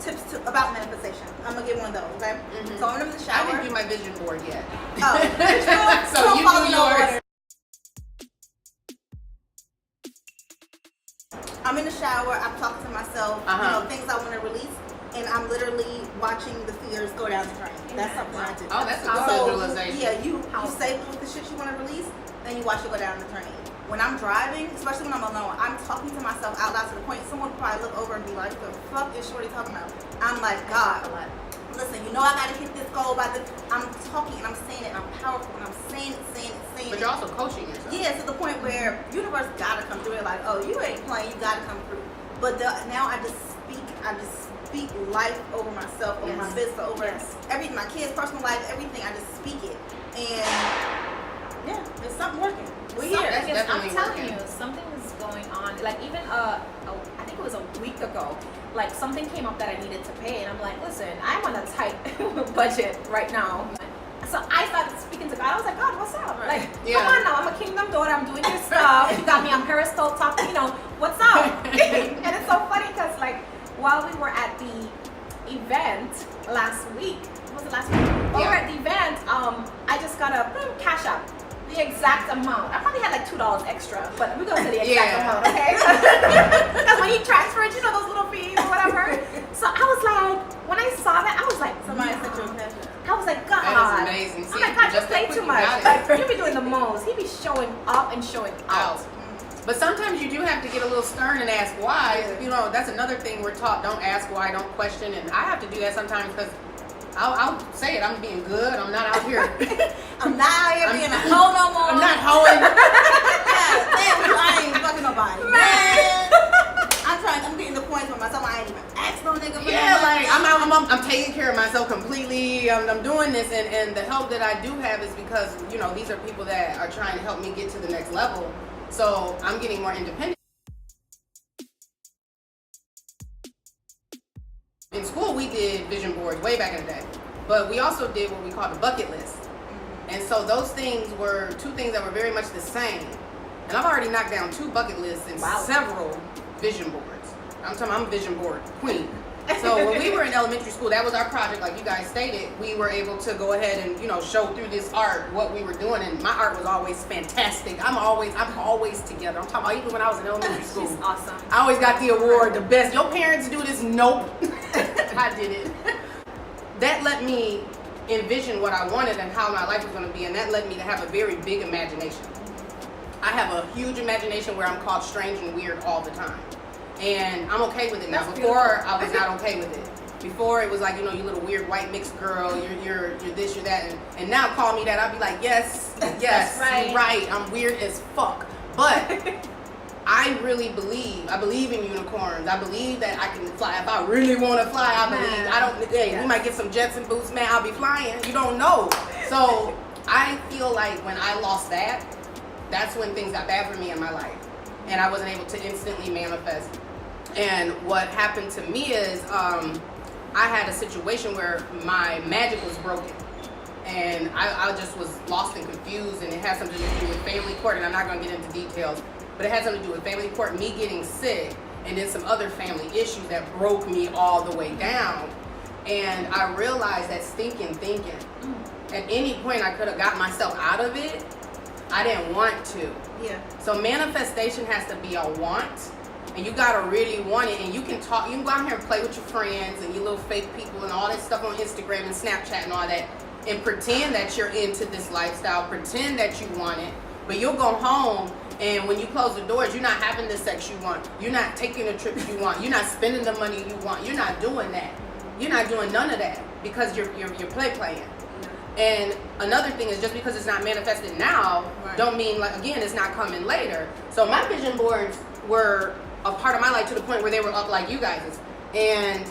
Tips about manifestation. I'm gonna get one of those. Okay. Mm-hmm. So I'm in the I shower. didn't do my vision board yet. Oh, so you do yours. I'm in the shower. I'm talking to myself. Things I want to release, and I'm literally watching the fears go down the drain. That's something I do. Oh, that's a good visualization. Yeah, you say with the shit you want to release, and you watch it go down the drain. When I'm driving, especially when I'm alone, I'm talking to myself out loud to the point someone would probably look over and be like, "The fuck is Shorty talking about?" I'm like, God, listen, you know I gotta hit this goal by the. I'm talking and I'm saying it. I'm powerful and I'm saying it. But you're also coaching yourself. Yeah, to the point where universe gotta come through it. Like, oh, you ain't playing. You gotta come through. But now I just speak life over myself, over my business, over everything, my kids' personal life, everything. I just speak it, and yeah, there's something working. We're here. That's I'm definitely telling working. you, something is going on. Like even I think it was a week ago. Like something came up that I needed to pay, and I'm like, listen, I'm on a tight budget right now. So I started speaking to God. I was like, God, what's up? Like, come on now, I'm a kingdom daughter. I'm doing this stuff. You got me on Periscope talking. What's up? And it's so funny because like while we were at the event last week, was it last week? While we were at the event, I just got a cash app. The exact amount. I probably had like $2 extra, but we're gonna say the exact amount, okay? Because when you transfer it, those little fees or whatever. So I was like, when I saw that, I was like, somebody sent you a cash app. I was like, God. That is amazing. See, I'm like, God, just you play too much. Like, you be doing the most. He be showing up and showing out. But sometimes you do have to get a little stern and ask why. That's another thing we're taught. Don't ask why, don't question. And I have to do that sometimes because I'll say it. I'm being good. I'm not out here. I'm not out here being a hoe no more. I'm not hoeing. I ain't fucking nobody. Man. I'm getting the points for myself. I ain't even asked no nigga for like I'm taking care of myself completely. I'm doing this, and the help that I do have is because these are people that are trying to help me get to the next level. So I'm getting more independent. In school, we did vision boards way back in the day, but we also did what we call the bucket list. And so those things were two things that were very much the same. And I've already knocked down 2 bucket lists and several vision boards. I'm talking, I'm vision board queen. So when we were in elementary school, that was our project, like you guys stated. We were able to go ahead and show through this art what we were doing, and my art was always fantastic. I'm always together. I'm talking about even when I was in elementary school. She's awesome. I always got the award, the best. Your parents do this? Nope. I did it. That let me envision what I wanted and how my life was going to be, and that led me to have a very big imagination. I have a huge imagination where I'm called strange and weird all the time. And I'm okay with it now. Before, I was not okay with it. Before, it was like, you little weird white mixed girl, you're this, you're that. And now call me that, I'll be like, yes, right. You're right, I'm weird as fuck. But I believe in unicorns. I believe that I can fly. If I really want to fly, we might get some jets and boots, man, I'll be flying. You don't know. So I feel like when I lost that's when things got bad for me in my life. And I wasn't able to instantly manifest. And what happened to me is I had a situation where my magic was broken. And I just was lost and confused, and it had something to do with family court, and I'm not going to get into details, but it had something to do with family court, me getting sick, and then some other family issues that broke me all the way down. And I realized that stinking thinking, at any point I could have got myself out of it, I didn't want to. Yeah. So manifestation has to be a want, and you gotta really want it. And you can talk, you can go out here and play with your friends and your little fake people and all that stuff on Instagram and Snapchat and all that, and pretend that you're into this lifestyle, pretend that you want it, but you'll go home and when you close the doors, you're not having the sex you want, you're not taking the trips you want, you're not spending the money you want, you're not doing that. You're not doing none of that because you're playing. And another thing is, just because it's not manifested now, don't mean, like, again, it's not coming later. So my vision boards were a part of my life to the point where they were up like you guys'. And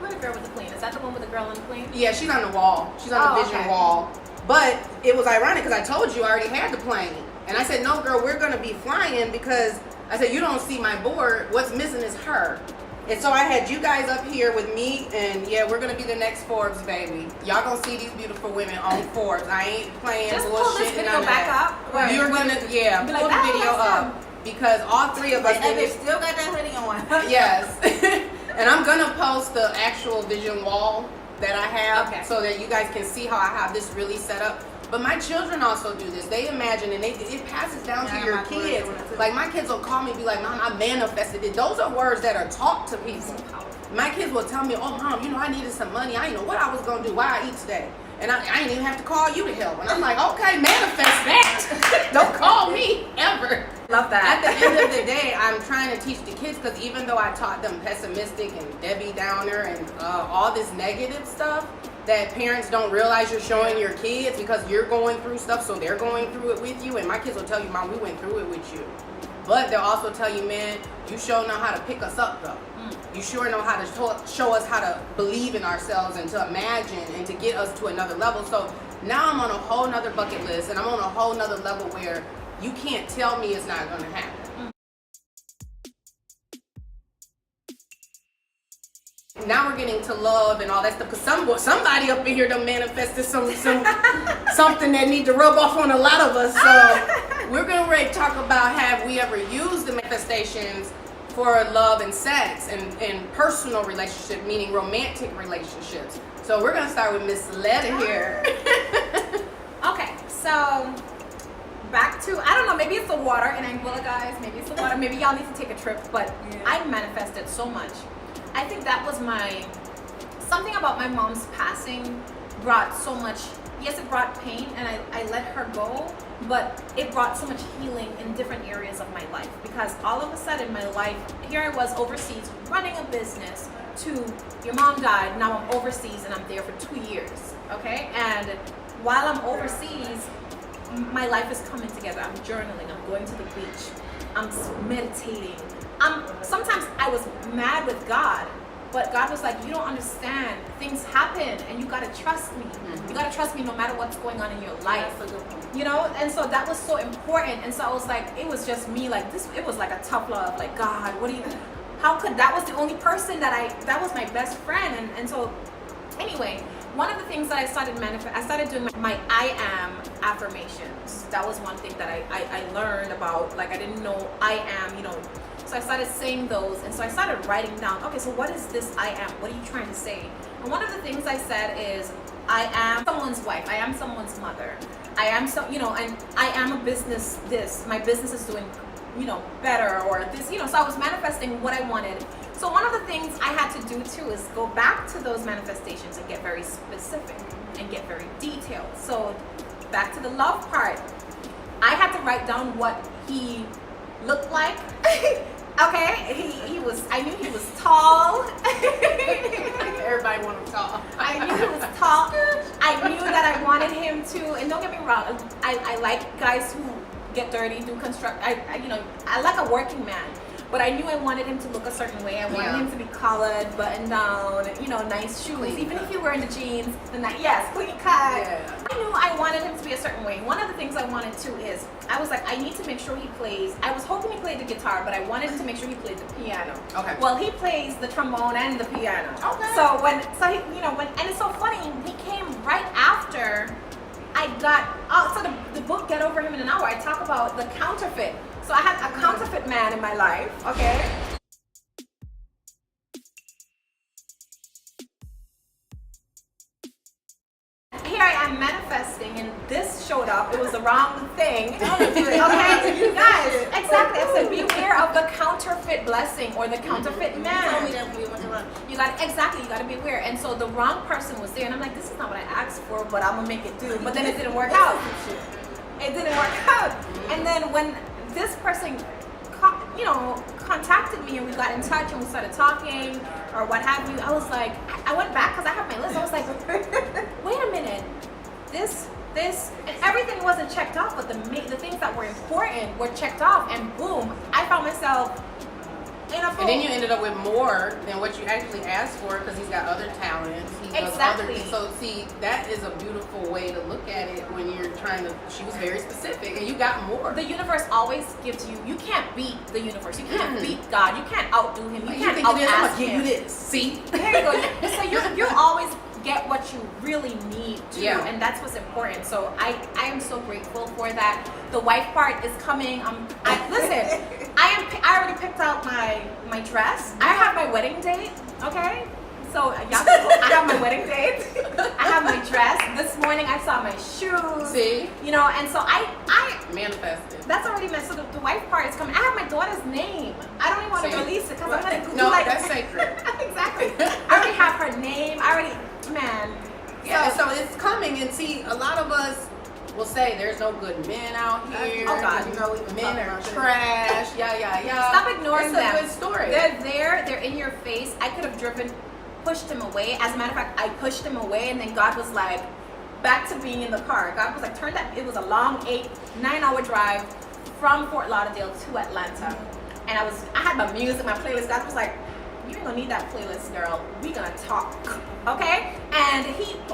What, the girl with the plane? Is that the one with the girl on the plane? yeah, she's on the wall. She's on the vision wall. But it was ironic because I told you I already had the plane. And I said, no, girl, we're going to be flying because I said, you don't see my board. What's missing is her. And so I had you guys up here with me, and yeah, we're gonna be the next Forbes, baby. Y'all gonna see these beautiful women on Forbes. I ain't playing Just bullshit. pull this video back up. You're gonna, yeah, Be pull like, the video up because all three of us. And they still got that hoodie on. Yes. And I'm gonna post the actual vision wall that I have, Okay. so that you guys can see how I have this really set up. But my children also do this. They imagine, and it passes down to your kids. Like my kids will call me and be like, Mom, I manifested it. Those are words that are taught to people. My kids will tell me, oh, Mom, I needed some money. I didn't know what I was going to do, why I eat today. And I didn't even have to call you to help. And I'm like, okay, manifest that. Don't call me ever. Love that. At the end of the day, I'm trying to teach the kids, because even though I taught them pessimistic and Debbie Downer and all this negative stuff that parents don't realize you're showing your kids, because you're going through stuff, so they're going through it with you. And my kids will tell you, Mom, we went through it with you. But they'll also tell you, man, you sure know how to pick us up, though. You sure know how to show us how to believe in ourselves and to imagine and to get us to another level. So now I'm on a whole nother bucket list, and I'm on a whole nother level where you can't tell me it's not going to happen. Now we're getting to love and all that stuff, because somebody up in here done manifested something that need to rub off on a lot of us. So we're going to talk about, have we ever used the manifestations for love and sex and personal relationship, meaning romantic relationships. So we're going to start with Miss Sileta here. Okay, so back to, I don't know, maybe it's the water in Anguilla, guys. Maybe it's the water. Maybe y'all need to take a trip, but I manifested so much. I think that was something about my mom's passing brought so much, yes, it brought pain, and I let her go, but it brought so much healing in different areas of my life, because all of a sudden my life, here I was overseas running a business, to your mom died, now I'm overseas and I'm there for 2 years, okay? And while I'm overseas, my life is coming together. I'm journaling, I'm going to the beach, I'm meditating. Sometimes I was mad with God, but God was like, you don't understand. Things happen and you gotta trust me. You gotta trust me no matter what's going on in your life. And so that was so important. And so I was like, it was just me like this, it was like a tough love, like, God, how could, that was the only person that was my best friend. And so anyway, one of the things that I started doing my I am affirmations. That was one thing that I learned about, like I didn't know I am, so I started saying those, and so I started writing down, okay, so what is this I am? What are you trying to say? And one of the things I said is, I am someone's wife, I am someone's mother, I am and I am a business, my business is doing, better, or this, so I was manifesting what I wanted. So one of the things I had to do too is go back to those manifestations and get very specific and get very detailed. So back to the love part, I had to write down what he looked like. Okay, I knew he was tall. Everybody want him tall. I knew he was tall. I knew that I wanted him to, and don't get me wrong, I like guys who get dirty, do construct, I like a working man. But I knew I wanted him to look a certain way. I wanted him to be collared, buttoned down, nice shoes. Clean even cut. If you're wearing the jeans, clean cut. Yeah. I knew I wanted him to be a certain way. One of the things I wanted too is, I was like, I need to make sure he plays. I was hoping he played the guitar, but I wanted to make sure he played the piano. Okay. Well, he plays the trombone and the piano. Okay. So and it's so funny, he came right after I got, so the book Get Over Him in an Hour, I talk about the counterfeit. So I had a counterfeit man in my life, okay? Here I am manifesting, and this showed up. It was the wrong thing. Okay, guys, exactly. I said, beware of the counterfeit blessing or the counterfeit man. You got to be aware. And so the wrong person was there, and I'm like, this is not what I asked for, but I'm gonna make it do. But then it didn't work out. It didn't work out. And then when this person, contacted me and we got in touch and we started talking or what have you, I was like, I went back because I have my list. I was like, wait a minute, this, and everything wasn't checked off, but the things that were important were checked off, and boom, I found myself And then you ended up with more than what you actually asked for because he's got other talents. He does other Exactly. things. So see, that is a beautiful way to look at it when you're trying to. She was very specific, and you got more. The universe always gives you. You can't beat the universe. You can't beat God. You can't outdo him. You can't think it is? I'm out-ask gonna give him. you this. See? There you go. So you always get what you really need to, Yeah. and that's what's important. So I am so grateful for that. The wife part is coming. Listen. I already picked out my dress. I have my wedding date. Okay. So y'all, I have my wedding date. I have my dress. This morning I saw my shoes. See? You know, and so I Manifested. that's already meant. So the wife part is coming. I have my daughter's name. I don't even want to See? release it because I'm gonna do No, like that's sacred. exactly. I already have her name. I already man. Yeah, so it's coming, and see, a lot of us will say there's no good men out here. Oh, God, no, we can men talk are about this. trash. Yeah. Stop ignoring them. It's a good story. They're there. They're in your face. I could have pushed him away. As a matter of fact, I pushed him away, and then God was like, back to being in the car. God was like, turn that. It was a long 8-9 hour drive from Fort Lauderdale to Atlanta, and I had my music, my playlist. God was like, you ain't gonna need that playlist, girl. We gonna talk, okay? And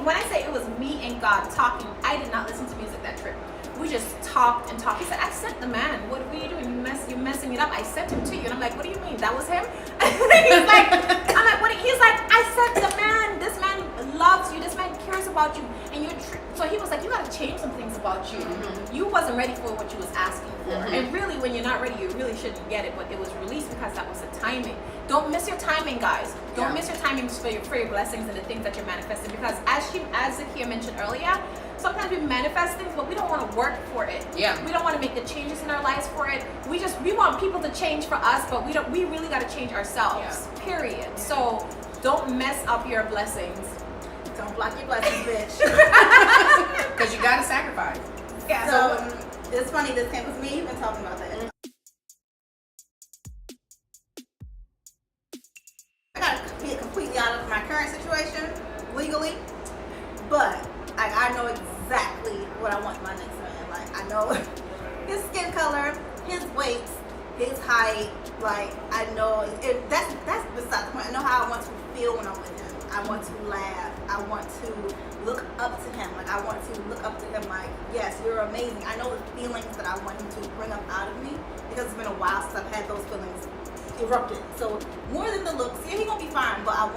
when I say it was me and God talking, I did not listen to music that trip. We just talked and talked. He said, I sent the man. What are you doing? You're messing it up. I sent him to you. And I'm like, what do you mean? That was him? He's like, I'm like, what? He's like, I sent the man. This man loves you. This man cares about you. And so he was like, you gotta change some things about you. You wasn't ready for what you was asking for. And really, when you're not ready, you really shouldn't get it. But it was released because that was the timing. Don't miss your timing, guys. Don't miss your timing for your blessings and the things that you're manifesting. Because as Zakia mentioned earlier, sometimes we manifest things, but we don't want to work for it. Yeah. We don't want to make the changes in our lives for it. We want people to change for us, but we really got to change ourselves. Yeah. Period. So don't mess up your blessings. Don't block your blessings, bitch. Because you got to sacrifice. Yeah. So it's funny, this came with me. You've been talking about that. I gotta get completely out of my current situation legally, but I know exactly what I want in my next man. Like, I know his skin color, his weight, his height. Like, I know that's beside the point. I know how I want to feel when I'm with him. I want to laugh. I want to look up to him. Like, I want to look up to him like, yes, you're amazing. I know the feelings that I want him to bring up out of me because it's been a while since I've had those feelings erupted. So more than the looks, yeah, he gonna be fine, but I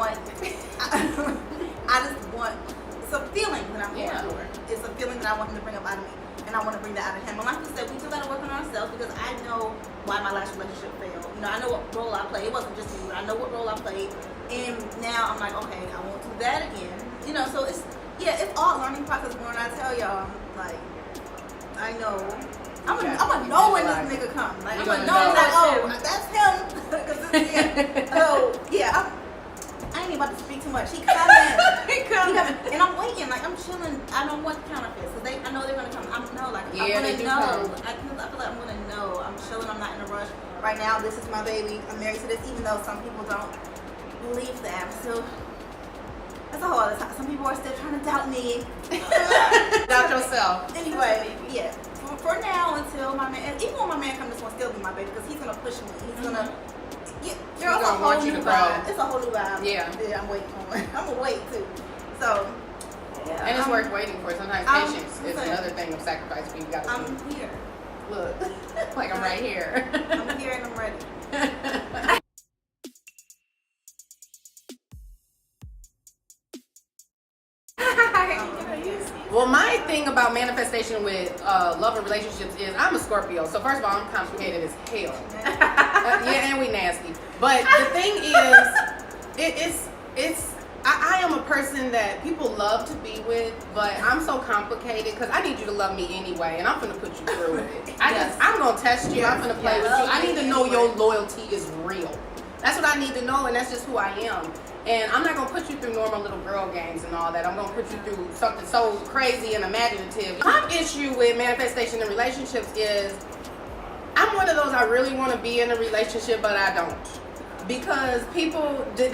just want, it's a feeling that I'm going for. It's a feeling that I want him to bring up out of me, and I want to bring that out of him. And like you said, we do gotta work on ourselves because I know why my last relationship failed. You know, I know what role I played. It wasn't just me, but I know what role I played. And now I'm like, okay, I won't do that again. You know, so it's all a learning process. When I tell y'all, like, I know. I'm gonna know when this nigga comes. Like, I'm gonna know, like, oh, that's him. Because this is him. So, yeah, I ain't about to speak too much. He coming. He coming. And I'm waiting. Like, I'm chilling. I don't want counterfeits. Because I know they're going to come. I'm gonna know. I feel like I'm going to know. I'm chilling. I'm not in a rush. Right now, this is my baby. I'm married to this, even though some people don't believe that. I'm still... That's a whole other time. Some people are still trying to doubt me. Doubt yourself. Anyway, yeah. For now, until my man, even when my man comes, this will still be my baby because he's gonna push me. He's gonna. Yeah, girl, it's a whole new vibe. It's a whole new vibe. Yeah, I'm waiting on it. I'm gonna wait too. So. Yeah, and it's worth waiting for. Sometimes patience is another thing of sacrifice you gotta do. I'm here. Look, like I'm right here. I'm here and I'm ready. Well, my thing about manifestation with love and relationships is I'm a Scorpio. So first of all, I'm complicated as hell. Yeah, and we nasty. But the thing is, I am a person that people love to be with, but I'm so complicated because I need you to love me anyway, and I'm gonna put you through it. I'm gonna test you. I'm gonna play with you. I need to know your loyalty is real. That's what I need to know, and that's just who I am. And I'm not going to put you through normal little girl games and all that. I'm going to put you through something so crazy and imaginative. My issue with manifestation in relationships is I'm one of those, I really want to be in a relationship, but I don't. Because people, they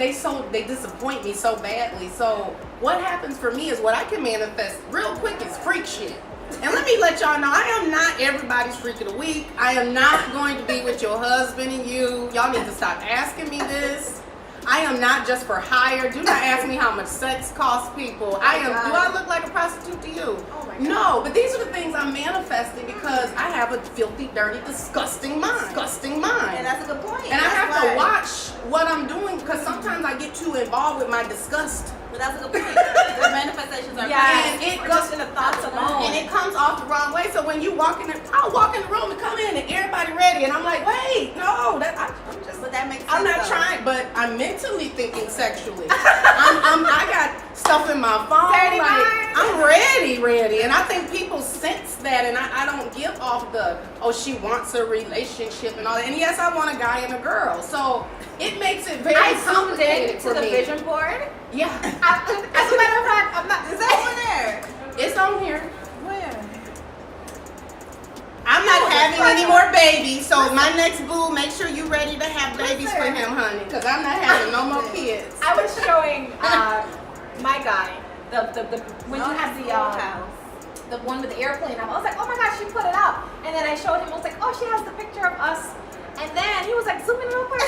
disappoint me so badly. So what happens for me is what I can manifest real quick is freak shit. And let me let y'all know, I am not everybody's freak of the week. I am not going to be with your husband and you. Y'all need to stop asking me this. I am not just for hire. Do not ask me how much sex costs people. Do I look like a prostitute to you? Oh my God. No, but these are the things I'm manifesting because I have a filthy, dirty, disgusting mind. And that's a good point. And I have to watch what I'm doing because sometimes I get too involved with my disgust. But that's a good point. The manifestations are And it Or goes just in the thoughts alone. and it comes off the wrong way. So when you walk in, I'll walk in the room and come in and everybody ready, and I'm like, wait, no, I'm just. But that makes sense. I'm not though. trying, but I'm mentally thinking sexually. I got stuff in my phone. Dirty Like, mind. I'm ready, and I think people sense that, and I don't give off the she wants a relationship and all that. And yes, I want a guy and a girl, so it makes it very I zoomed complicated in for to the me. vision board. Yeah, As a matter of fact, I'm not. Is that on there? it's on here. Where? I'm not having any more babies, so my next boo, make sure you ready to have babies for him, honey, because I'm not having no more kids. I was showing my guy the when you have the one with the airplane. I was like, oh my gosh, she put it up. And then I showed him. I was like, oh, she has the picture of us. And then he was like, zoom in real quick.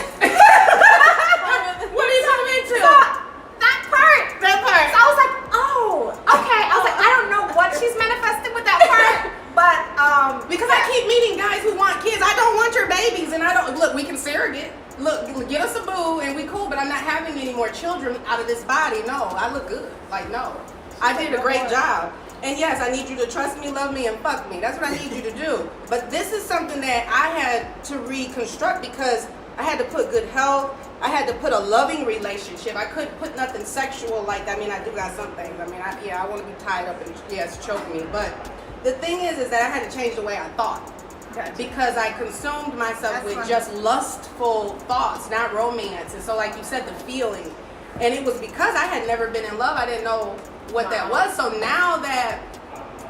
What are you zooming into? That part. That part. So I was like, oh, okay. I was like, I don't know what she's manifesting with that part, but Because I keep meeting guys who want kids. I don't want your babies, and I don't look. We can surrogate. Look, get us a boo, and we cool. But I'm not having any more children out of this body. No, I look good. Like no, I did a great job. And yes, I need you to trust me, love me, and fuck me. That's what I need you to do. But this is something that I had to reconstruct because I had to put good health. I had to put a loving relationship. I couldn't put nothing sexual like that. I mean, I do got some things. I mean, I want to be tied up and yes, choke me. But the thing is that I had to change the way I thought. Gotcha. Because I consumed myself That's with funny. just lustful thoughts, not romance. And so, like you said, the feeling. And it was because I had never been in love. I didn't know what that was. So now that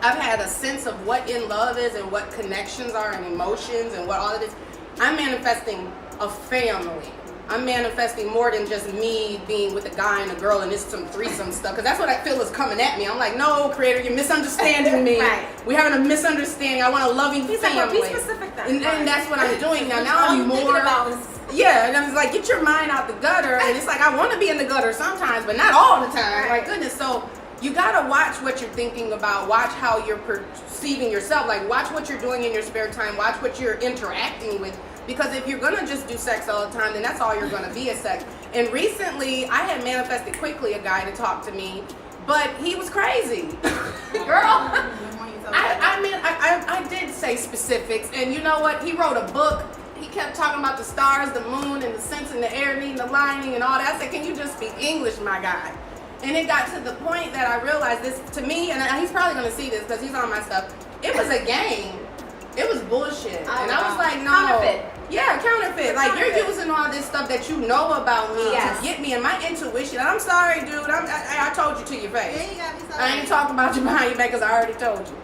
I've had a sense of what in love is and what connections are and emotions and what all of this, I'm manifesting a family. I'm manifesting more than just me being with a guy and a girl and it's some threesome stuff. Because that's what I feel is coming at me. I'm like, no, creator, you're misunderstanding me. Right. We're having a misunderstanding. I want a loving He's like, family. well, be specific then. And that's what I'm doing now. Now All I'm I'm thinking more. about is Yeah, and I was like, get your mind out the gutter. And it's like, I want to be in the gutter sometimes, but not all the time. My goodness. So you got to watch what you're thinking about. Watch how you're perceiving yourself. Like, watch what you're doing in your spare time. Watch what you're interacting with. Because if you're going to just do sex all the time, then that's all you're going to be is sex. And recently, I had manifested quickly a guy to talk to me, but he was crazy. Girl. I did say specifics. And you know what? He wrote a book. He kept talking about the stars, the moon, and the sense in the air, needing the lining and all that. I said, can you just speak English, my guy? And it got to the point that I realized this, to me, and he's probably going to see this because he's on my stuff, it was a game. It was bullshit. And I was like, no. Counterfeit. Yeah, counterfeit. Like, you're using all this stuff that you know about me Yes. to get me and my intuition. I'm sorry, dude. I told you to your face. Yeah, you gotta be sorry. I ain't talking about you behind your back because I already told you.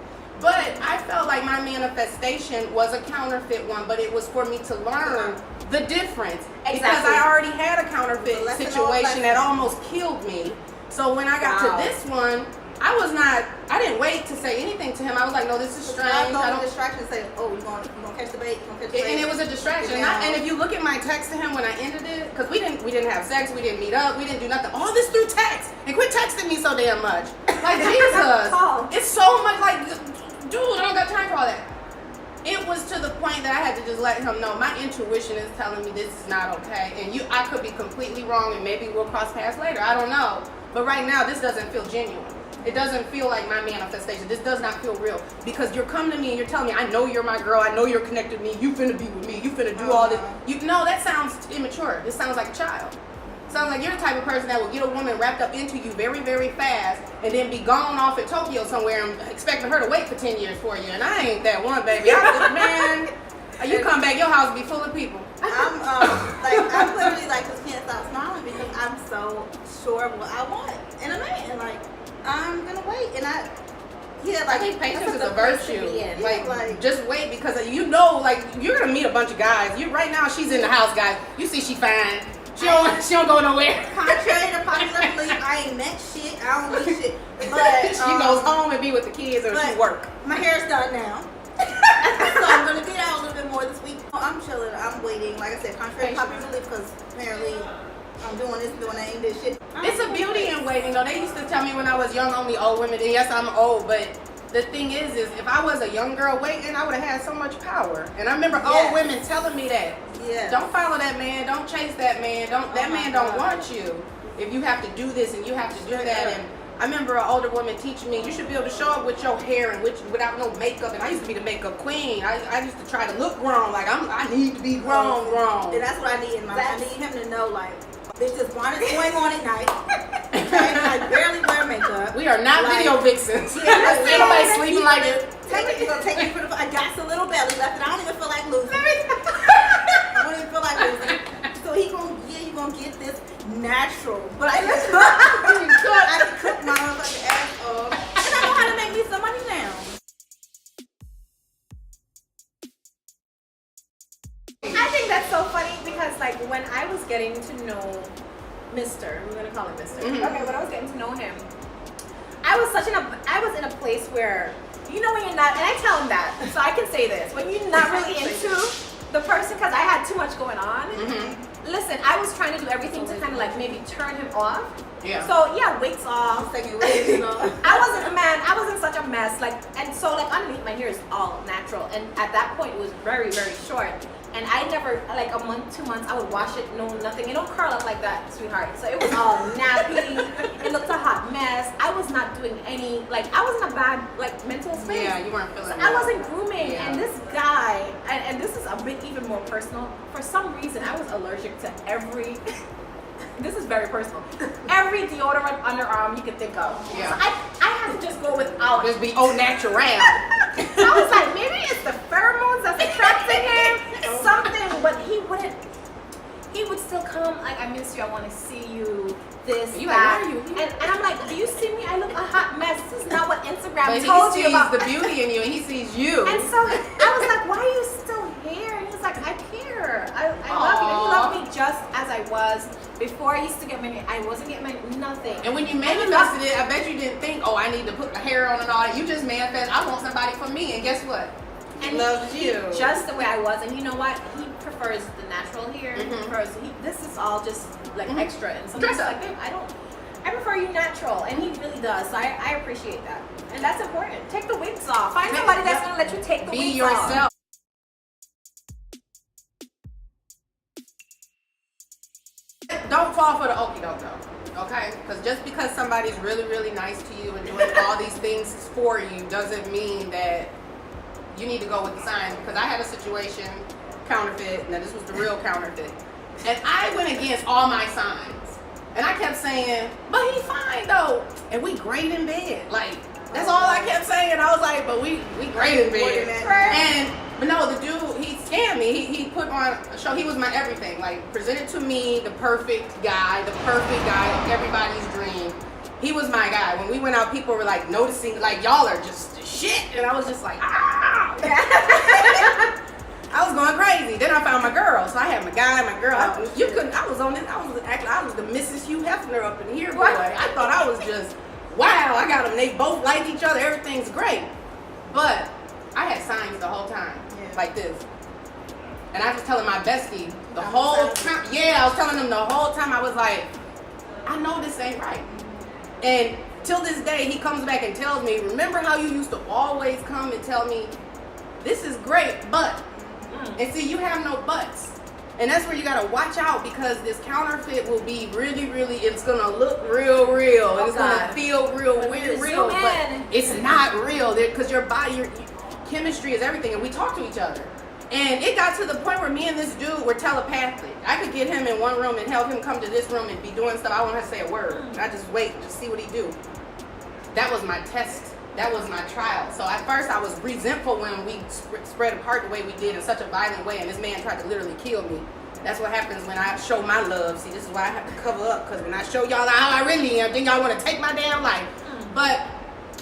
But I felt like my manifestation was a counterfeit one, but it was for me to learn the difference. Because Exactly. I already had a counterfeit Lesson on situation lesson. that almost killed me. So when I got Wow. to this one, I didn't wait to say anything to him. I was like, no, this is strange. I Not don't. no distraction. Say, oh, you gonna catch the bait? You gonna catch the bait? And it was a distraction. Yeah. And if you look at my text to him when I ended it, because we didn't have sex, we didn't meet up, we didn't do nothing. All this through text. And quit texting me so damn much. Like, Jesus. Call. It's so much like, dude, I don't got time for all that. It was to the point that I had to just let him know my intuition is telling me this is not okay. And I could be completely wrong and maybe we'll cross paths later. I don't know. But right now, this doesn't feel genuine. It doesn't feel like my manifestation. This does not feel real. Because you're coming to me and you're telling me, I know you're my girl. I know you're connected to me. You finna be with me. You finna do all this. No, that sounds immature. This sounds like a child. Sounds like you're the type of person that will get a woman wrapped up into you very, very fast and then be gone off in Tokyo somewhere and expecting her to wait for 10 years for you. And I ain't that one, baby. Man, you come back, your house be full of people. I'm literally like just can't stop smiling because I'm so sure of what I want in a man. Like, I'm gonna wait, and I think patience is a place to virtue. be in. Like, just wait because you know, like, you're gonna meet a bunch of guys. Right now, she's in the house, guys. You see she fine. She don't go nowhere. Contrary to popular belief, I ain't met shit. I don't leave shit. But She goes home and be with the kids, or she work. My hair's done now. So I'm gonna get out a little bit more this week. I'm chilling. I'm waiting. Like I said, contrary to popular belief, because apparently I'm doing this, doing that, ain't this shit. It's a beauty in waiting, though. They used to tell me when I was young, only old women. And yes, I'm old, but the thing is if I was a young girl waiting, I would have had so much power. And I remember old women telling me that. Yeah. Don't follow that man. Don't chase that man. That man don't want you. If you have to do this and you have to do that. And I remember an older woman teaching me, you should be able to show up with your hair and without no makeup. And I used to be the makeup queen. I used to try to look grown. Like I need to be grown. And that's what I need in my life. I need him to know, like, bitch, this wine is going on at night. Okay, I barely wear makeup. We are not video vixens. Yeah, nobody sleeping like this. Take me for the. I got a little belly left, and I don't even feel like losing. I don't even feel like losing. So you gonna get this natural. But I can cook. I can cook my motherfucking ass off, and I know how to make me some money now. I think that's so funny because, like, when I was getting to know Mr. We're gonna call him Mr. Mm-hmm. Okay, when I was getting to know him, I was in a place where, you know, when you're not, and I tell him that, so I can say this, when you're not really into the person, because I had too much going on. Mm-hmm. Listen, I was trying to do everything to kind of like maybe turn him off. Yeah. So yeah, wigs off. Second wigs, you know. I was in such a mess. Like, and so like underneath my hair is all natural, and at that point it was very, very short. And I never, like a month, 2 months, I would wash it, no nothing. It don't curl up like that, sweetheart. So it was all nappy. It looked a hot mess. I was not doing any, like, I was in a bad, like, mental space. Yeah, you weren't feeling So it. I wasn't grooming. Yeah. And this guy, and this is a bit even more personal. For some reason, I was allergic to every, this is very personal, every deodorant underarm you could think of. Yeah. So I had to just go without it. Just be au natural. So I was like, maybe it's the pheromones that's attracting him, something, but he would still come, like, I miss you, I want to see you, this, You that. like, why are you here? And I'm like, do you see me? I look a hot mess. This is not what Instagram But he told you sees about. the beauty in you, and he sees you. And so I was like, why are you still here? And he was like, I care. I love you. And he loved me just as I was. Before I used to get money, I wasn't getting money, nothing. And when you manifested it, I bet you didn't think, oh, I need to put the hair on and all that. You just manifest, I want somebody for me. And guess what? He loves you. Just the way I was. And you know what? He prefers the natural hair. He Mhm. prefers, this is all just like Mhm. extra. And some Dress people are up. like, babe, I prefer you natural. And he really does. So I appreciate that. And that's important. Take the wigs off. Find Take- somebody that's going to let you take the Be wigs yourself. off. Don't fall for the okie doke though, okay? Because just because somebody's really, really nice to you and doing all these things for you doesn't mean that you need to go with the signs. Because I had a situation, counterfeit, now this was the real counterfeit, and I went against all my signs. And I kept saying, but he's fine though. And we great in bed. Like, that's all I kept saying. I was like, but we great in bed. But no, the dude, he scammed me. He put on a show. He was my everything. Like, presented to me the perfect guy of everybody's dream. He was my guy. When we went out, people were like noticing, like, y'all are just shit. And I was just like, ah. I was going crazy. Then I found my girl. So I had my guy, my girl. I was the Mrs. Hugh Hefner up in here, boy. I thought I was just, wow, I got them. They both like each other. Everything's great. But I had signs the whole time, like this. And I was telling my bestie the whole time. Yeah, I was telling them the whole time. I was like, I know this ain't right. And till this day, he comes back and tells me, remember how you used to always come and tell me, this is great, but. And see, you have no buts. And that's where you gotta watch out, because this counterfeit will be really, really, it's gonna look real, and it's gonna feel real, but it's not real, because your body, your chemistry is everything, and we talk to each other. And it got to the point where me and this dude were telepathic. I could get him in one room and help him come to this room and be doing stuff. I won't have to say a word. And I just wait, just see what he do. That was my test. That was my trial. So at first I was resentful when we spread apart the way we did in such a violent way, and this man tried to literally kill me. That's what happens when I show my love. See, this is why I have to cover up, because when I show y'all how I really am, then y'all want to take my damn life. But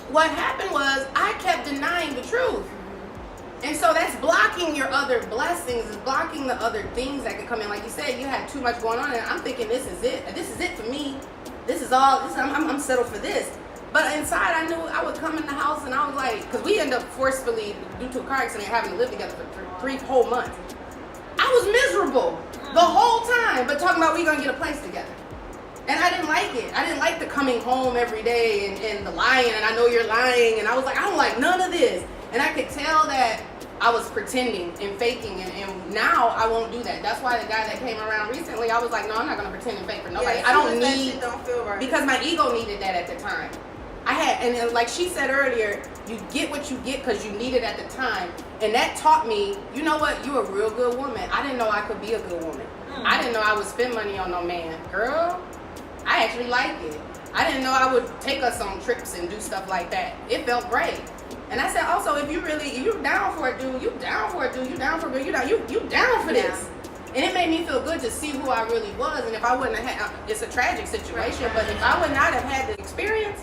what happened was I kept denying the truth. And so that's blocking your other blessings, is blocking the other things that could come in. Like you said, you had too much going on, and I'm thinking this is it. This is it for me. This is all. I'm settled for this. But inside, I knew I would come in the house, and I was like, because we ended up forcefully, due to a car accident, having to live together for 3 whole months. I was miserable the whole time, but talking about we gonna get a place together. And I didn't like it. I didn't like the coming home every day and the lying, and I know you're lying. And I was like, I don't like none of this. And I could tell that I was pretending and faking, and now I won't do that. That's why the guy that came around recently, I was like, no, I'm not gonna pretend and fake for nobody. Yeah, I don't that need, shit don't feel right. because my ego needed that at the time. I had, and like she said earlier, you get what you get because you need it at the time. And that taught me, you know what, you're a real good woman. I didn't know I could be a good woman. I didn't know I would spend money on no man. Girl, I actually like it. I didn't know I would take us on trips and do stuff like that. It felt great. And I said, also, if you down for it, dude, you down for it, dude, you down for it, you down for this. And it made me feel good to see who I really was. And if I wouldn't have had, it's a tragic situation, but if I would not have had the experience,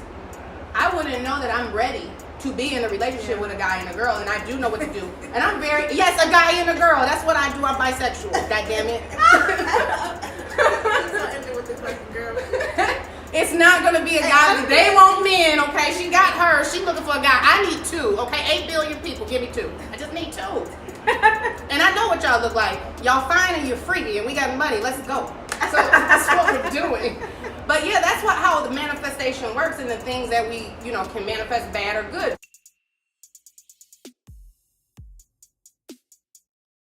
I wouldn't know that I'm ready to be in a relationship with a guy and a girl, and I do know what to do. And I'm very, yes, a guy and a girl. That's what I do. I'm bisexual. God damn it. It's not gonna be a guy. They want men, okay? She got her. She looking for a guy. I need 2, okay? 8 billion people. Give me 2. I just need 2. And I know what y'all look like. Y'all fine and you're freaky, and we got money. Let's go. So that's what we're doing. But yeah, that's how the manifestation works, and the things that we, can manifest, bad or good.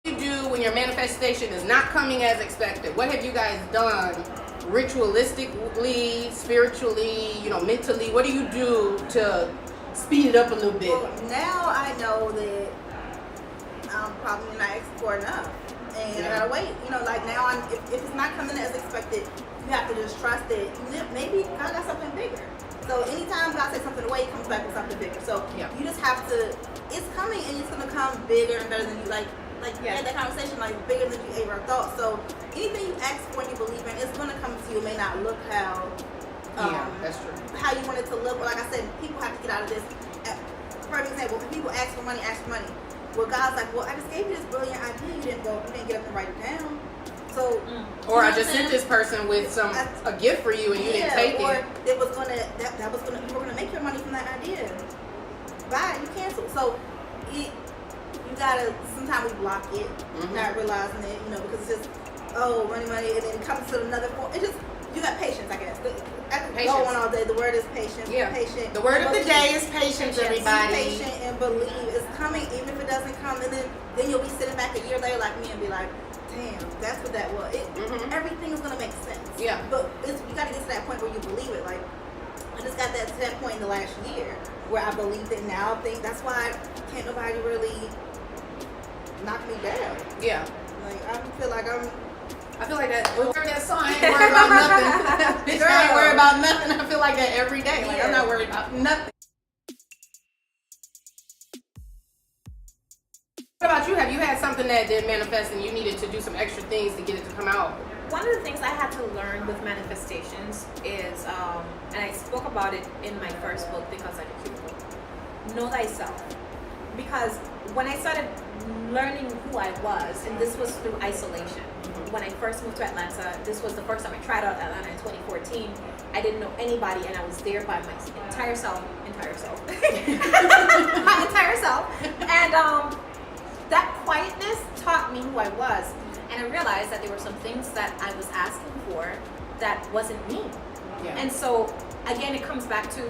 What do you do when your manifestation is not coming as expected? What have you guys done ritualistically, spiritually, mentally? What do you do to speed it up a little bit? Well, now I know that I'm probably not asking for enough. And I gotta wait. Like now, if it's not coming as expected, you have to just trust that maybe God got something bigger. So anytime God takes something away, He comes back with something bigger. So you just have to. It's coming, and it's gonna come bigger and better than you like. You had that conversation, like bigger than you ever thought. So anything you ask for and you believe in, it's gonna come to you. It may not look how. That's true. How you want it to look. But like I said, people have to get out of this. For example, when people ask for money, well, God's like, well, I just gave you this brilliant idea. You didn't get up and write it down. So, or I just sent this person with a gift for you and you didn't take or it. It was gonna you were gonna make your money from that idea. Bye, you cancel. So you gotta, sometimes we block it, not realizing it, because it's just money, and then it comes to another form. It just, you got patience, I guess. I could go on all day. The word is patience. Yeah. Patient. The word of the day is patience, everybody. Be patient and believe it's coming, even if it doesn't come. And then you'll be sitting back a year later like me and be like, damn, that's what that was. Everything is gonna make sense. Yeah. But you gotta get to that point where you believe it. Like, I just got to that point in the last year where I believed it. Now I think that's why can't nobody really knock me down. Yeah. Like I feel like that. Remember that song? I ain't worried about nothing. Bitch, I ain't worried about nothing. I feel like that every day. Like I'm not worried about nothing. What about you? Have you had something that did manifest and you needed to do some extra things to get it to come out? One of the things I had to learn with manifestations is, and I spoke about it in my first book, Because I Do Cute Book, know thyself. Because when I started learning who I was, and this was through isolation. When I first moved to Atlanta, this was the first time I tried out Atlanta in 2014. I didn't know anybody, and I was there by my entire self. My entire self. And that quietness taught me who I was. And I realized that there were some things that I was asking for that wasn't me. Yeah. And so, again, it comes back to,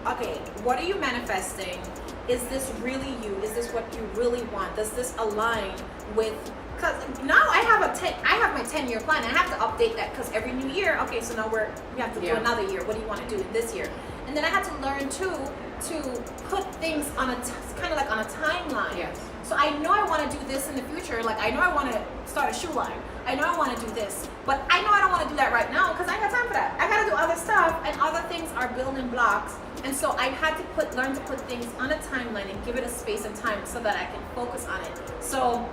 okay, what are you manifesting? Is this really you? Is this what you really want? Does this align with, because now I have my 10-year plan, and I have to update that because every new year, okay, so now we have to do another year. What do you want to do in this year? And then I had to learn too to put things on kind of like on a timeline. Yes. So I know I want to do this in the future. Like I know I want to start a shoe line. I know I want to do this, but I know I don't want to do that right now because I ain't got time for that. I got to do other stuff, and other things are building blocks. And so I had to learn to put things on a timeline and give it a space and time so that I can focus on it. So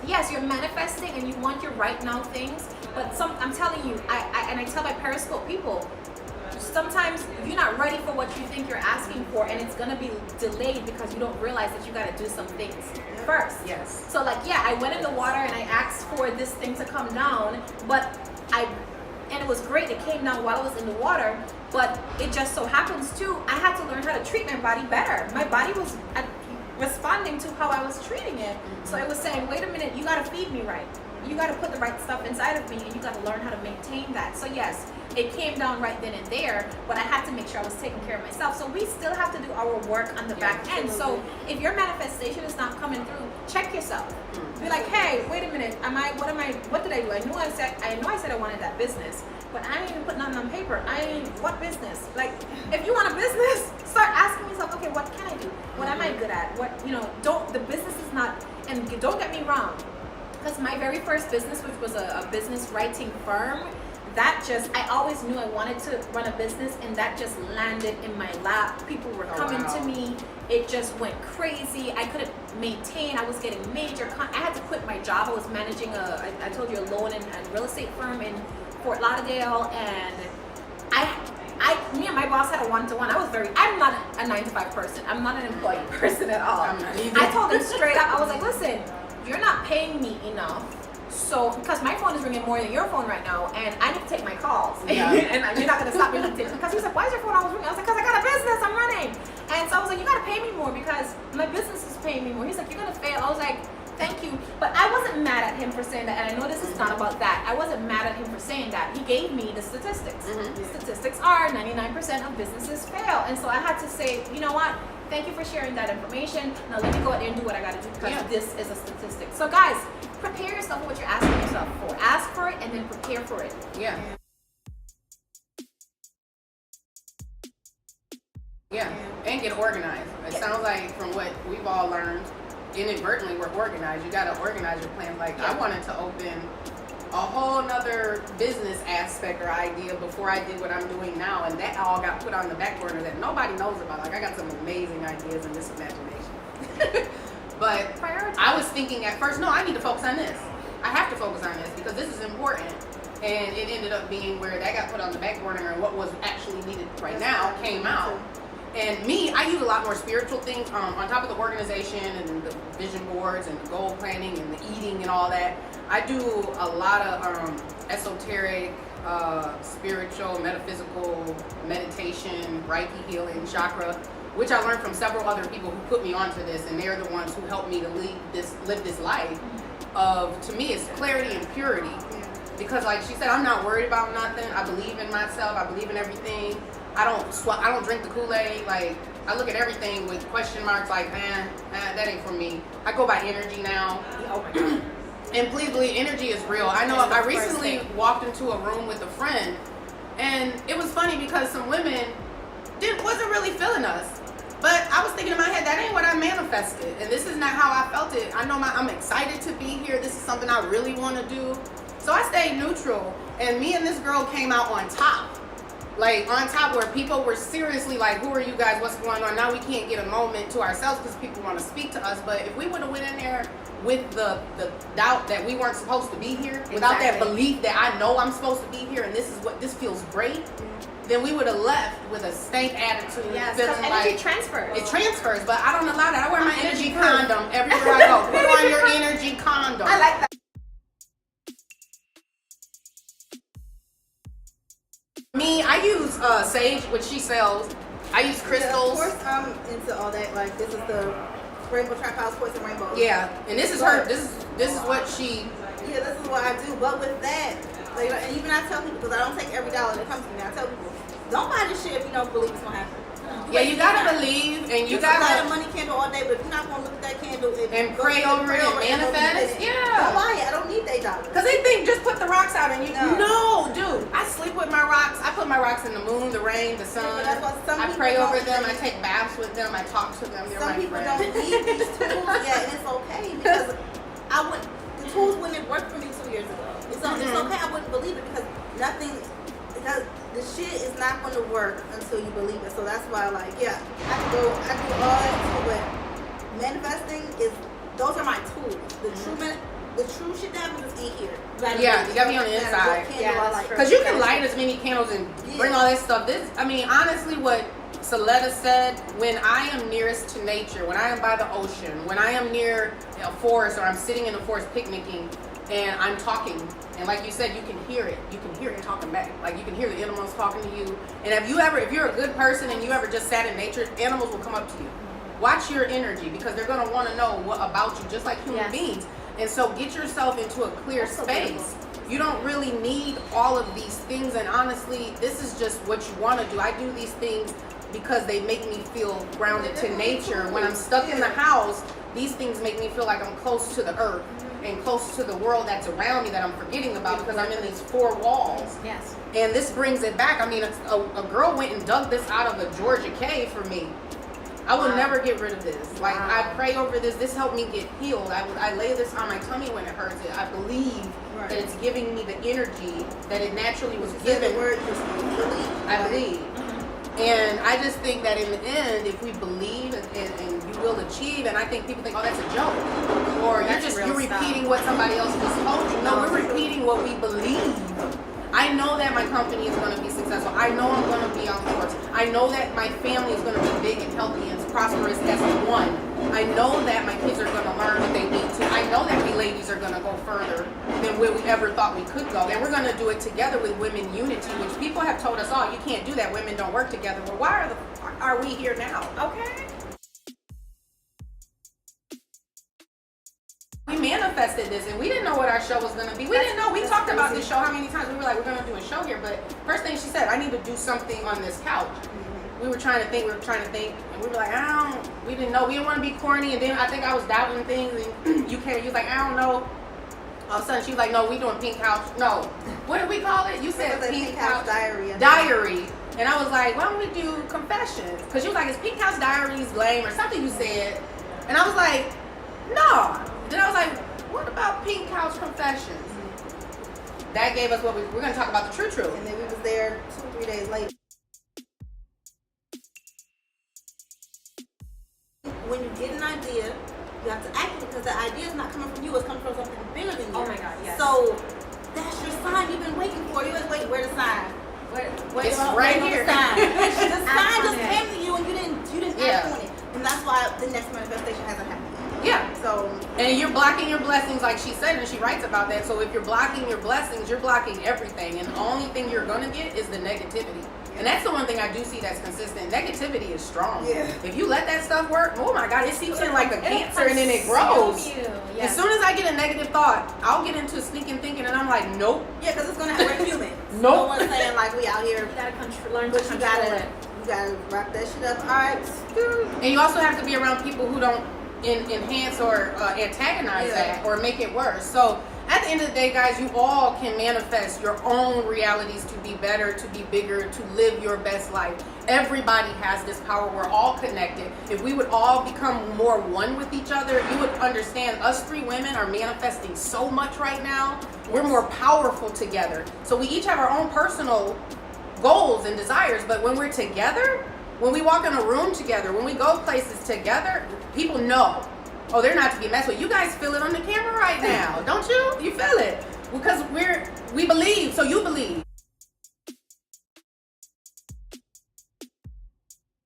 yes, you're manifesting and you want your right now things, but I'm telling you, I tell my Periscope people, sometimes you're not ready for what you think you're asking for, and it's gonna be delayed because you don't realize that you gotta do some things first. Yes. So like, yeah, I went in the water and I asked for this thing to come down, and it was great. It came down while I was in the water, but it just so happens too, I had to learn how to treat my body better. My body was responding to how I was treating it. So it was saying, wait a minute, you gotta feed me right. You gotta put the right stuff inside of me, and you gotta learn how to maintain that. So yes, it came down right then and there, but I had to make sure I was taking care of myself. So we still have to do our work on the back end. So if your manifestation is not coming through, check yourself. Be like, hey, wait a minute, what did I do? I know I said I wanted that business, but I ain't even putting nothing on paper. What business? Like, if you want a business, start asking yourself, okay, what can I do? What am I good at? The business is not, and don't get me wrong, because my very first business, which was a business writing firm, I always knew I wanted to run a business, and that just landed in my lap. People were coming to me. It just went crazy. I couldn't maintain. I was getting major. I had to quit my job. I was managing I told you, a loan and real estate firm in Fort Lauderdale, and me and my boss had a one-to-one. I'm not a 9-to-5 person. I'm not an employee person at all. I'm not either. I told him straight up, I was like, listen, you're not paying me enough. So, because my phone is ringing more than your phone right now, and I need to take my calls. Yeah. And you're not going to stop me from taking. Because he said, why is your phone always ringing? I was like, because I got a business, I'm running. And so I was like, you got to pay me more because my business is paying me more. He's like, you're going to fail. I was like, thank you. But I wasn't mad at him for saying that. And I know this is not about that. I wasn't mad at him for saying that. He gave me the statistics. The statistics are 99% of businesses fail. And so I had to say, you know what? Thank you for sharing that information. Now let me go out there and do what I got to do because this is a statistic. So guys, prepare yourself for what you're asking yourself for. Ask for it and then prepare for it. Yeah. Yeah, and get organized. It sounds like from what we've all learned, inadvertently we're organized. You got to organize your plan. Like I wanted to open a whole nother business aspect or idea before I did what I'm doing now, and that all got put on the back burner that nobody knows about. Like I got some amazing ideas in this imagination. But I was thinking at first, no, I need to focus on this. I have to focus on this because this is important. And it ended up being where that got put on the back burner and what was actually needed right now came out. And me, I use a lot more spiritual things on top of the organization and the vision boards and the goal planning and the eating and all that. I do a lot of esoteric, spiritual, metaphysical, meditation, Reiki healing, chakra, which I learned from several other people who put me onto this, and they're the ones who helped me to live this life of, to me, it's clarity and purity. Because like she said, I'm not worried about nothing. I believe in myself. I believe in everything. I don't drink the Kool-Aid. Like I look at everything with question marks. Like, that ain't for me. I go by energy now. Oh my God. And please believe, energy is real. I know. I recently walked into a room with a friend, and it was funny because some women wasn't really feeling us. But I was thinking in my head, that ain't what I manifested, and this is not how I felt it. I know I'm excited to be here. This is something I really want to do. So I stayed neutral, and me and this girl came out on top. Like on top where people were seriously like, who are you guys? What's going on? Now we can't get a moment to ourselves because people want to speak to us. But if we would have went in there with the doubt that we weren't supposed to be here, without that belief that I know I'm supposed to be here and this feels great, then we would have left with a stank attitude. Yes, feeling energy like transfers. It transfers, but I don't allow that. I wear my energy condom everywhere I go. Put on your energy condom. I like that. Me, I use sage, which she sells. I use crystals. Yeah, of course, I'm into all that. Like this is the Rainbow Trap House, Quartz and Rainbow. Yeah, and this is her. This is what she. Yeah, this is what I do. But with that, like, and even I tell people, because I don't take every dollar that comes to me. I tell people, don't buy this shit if you don't believe it's gonna happen. Yeah, you gotta believe, and you gotta. A lot gotta of money candle all day, but if you're not gonna look at that candle and pray over it and manifest. Don't Yeah. buy it. I don't need $8. Cause they think just put the rocks out and you. No. No, dude. I sleep with my rocks. I put my rocks in the moon, the rain, the sun. Yeah, that's why some I people pray over don't them. I think- take baths with them. I talk to them. They're Some my people friends. don't need these tools yet, and it's okay because the tools wouldn't have worked for me 2 years ago. It's okay. I wouldn't believe it because the shit is not going to work until you believe it. So that's why, like, yeah, I do all that too, but manifesting those are my tools. The true the true shit that happens is in here. Yeah, you gotta be on the inside. Because you can light as many candles and bring all that stuff. I mean, honestly, what Sileta said, when I am nearest to nature, when I am by the ocean, when I am near a forest, or I'm sitting in the forest picnicking, and I'm talking, and like you said, you can hear it. You can hear it talking back. Like, you can hear the animals talking to you. And if you're a good person and you ever just sat in nature, animals will come up to you. Watch your energy, because they're going to want to know what about you, just like human beings. And so get yourself into a clear space. You don't really need all of these things. And honestly, this is just what you want to do. I do these things because they make me feel grounded to nature. When I'm stuck in the house, these things make me feel like I'm close to the earth and close to the world that's around me that I'm forgetting about, because I'm in these four walls. Yes. And this brings it back. I mean, a girl went and dug this out of a Georgia cave for me. I will never get rid of this. Like, I pray over this. This helped me get healed. I lay this on my tummy when it hurts. I believe that it's giving me the energy that it naturally was given. I believe. And I just think that in the end, if we believe and you will achieve, and I think people think, oh, that's a joke. Or you're repeating what somebody else just told you. No, we're repeating what we believe. I know that my company is going to be successful. I know I'm going to be on course. I know that my family is going to be big and healthy and prosperous as one. I know that my kids are going to learn what they need to. I know that we ladies are going to go further than where we ever thought we could go. And we're going to do it together with Women Unity, which people have told us, oh, you can't do that. Women don't work together. Well, why are we here now? Okay. We manifested this, and we didn't know what our show was going to be. We didn't know. We talked about this show how many times. We were like, we're going to do a show here. But first thing she said, I need to do something on this couch. We were trying to think, and we were like, we didn't know. We didn't want to be corny. And then I think I was doubting things, and you was like, I don't know. All of a sudden, she was like, no, we doing Pink Couch. No. What did we call it? You said Pink Couch Diary. Diary. And I was like, why don't we do Confessions? Because you was like, is Pink Couch Diaries lame or something you said. And I was like, no. Then I was like, what about Pink Couch Confessions? That gave us what we're going to talk about the true truth. And then we was there 2 or 3 days later. When you get an idea, you have to act it, because the idea is not coming from you, it's coming from something bigger than you. Oh my God, yes. So that's your sign you've been waiting for. You always wait, where the sign? It's right here. The sign just came to you and you didn't act on it. And that's why the next manifestation hasn't happened. Yeah. So, and you're blocking your blessings, like she said, and she writes about that. So if you're blocking your blessings, you're blocking everything. And the only thing you're going to get is the negativity. And that's the one thing I do see that's consistent. Negativity is strong. Yeah. If you let that stuff work, oh my God, it seeps in like a cancer and then it grows. Yes. As soon as I get a negative thought, I'll get into sneaking thinking and I'm like, nope. Yeah, because it's going to happen. We're human. Nope. No one's saying like we out here. You got to learn to control it. You got to wrap that shit up. All right. And you also have to be around people who don't enhance or antagonize that or make it worse. So at the end of the day, guys, you all can manifest your own realities to be better, to be bigger, to live your best life. Everybody has this power. We're all connected. If we would all become more one with each other, you would understand us three women are manifesting so much right now. We're more powerful together. So we each have our own personal goals and desires, but when we're together, when we walk in a room together, when we go places together, people know, oh, they're not to be messed with. You guys feel it on the camera right now, don't you? You feel it because we believe, so you believe.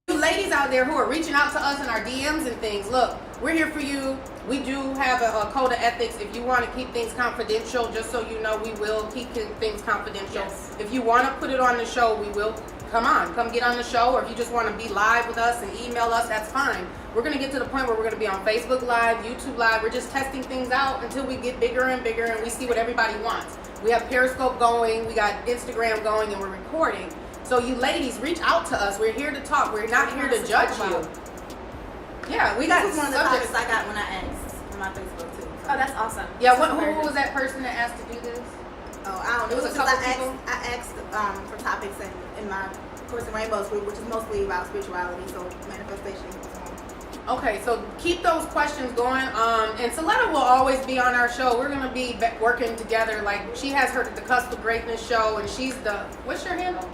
You ladies out there who are reaching out to us in our DMs and things, look, we're here for you. We do have a code of ethics. If you want to keep things confidential, just so you know, we will keep things confidential. Yes. If you want to put it on the show, we will. Come get on the show, or if you just want to be live with us and email us, that's fine. We're going to get to the point where we're going to be on Facebook Live, YouTube Live. We're just testing things out until we get bigger and bigger and we see what everybody wants. We have Periscope going, we got Instagram going, and we're recording. So you ladies, reach out to us. We're here to talk. We're not here to judge you. Yeah, we got this is one of the topics I got when I asked on my Facebook too. Oh, that's awesome. Yeah, who was that person that asked to do this? Oh, I don't know. It was a couple people. I asked for topics in my Course in Rainbows group, which is mostly about spirituality, so manifestation. Okay, so keep those questions going. And Sileta will always be on our show. We're gonna be working together. Like she has her the Cusp of Greatness show, and she's the what's your handle?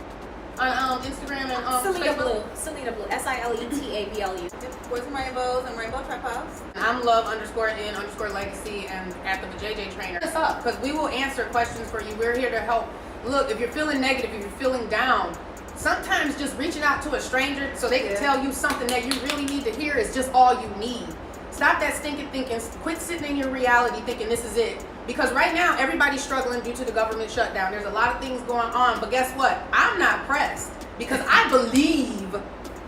on Instagram and Sileta Facebook? Blu. Sileta Blu. SILETABLU. Boys and Rainbows and Rainbow Trap House. I'm love_in_legacy and at the JJ Trainer. It's up because we will answer questions for you. We're here to help. Look, if you're feeling negative, if you're feeling down, sometimes just reaching out to a stranger so they can tell you something that you really need to hear is just all you need. Stop that stinking thinking. Quit sitting in your reality thinking this is it. Because right now, everybody's struggling due to the government shutdown. There's a lot of things going on. But guess what? I'm not pressed because I believe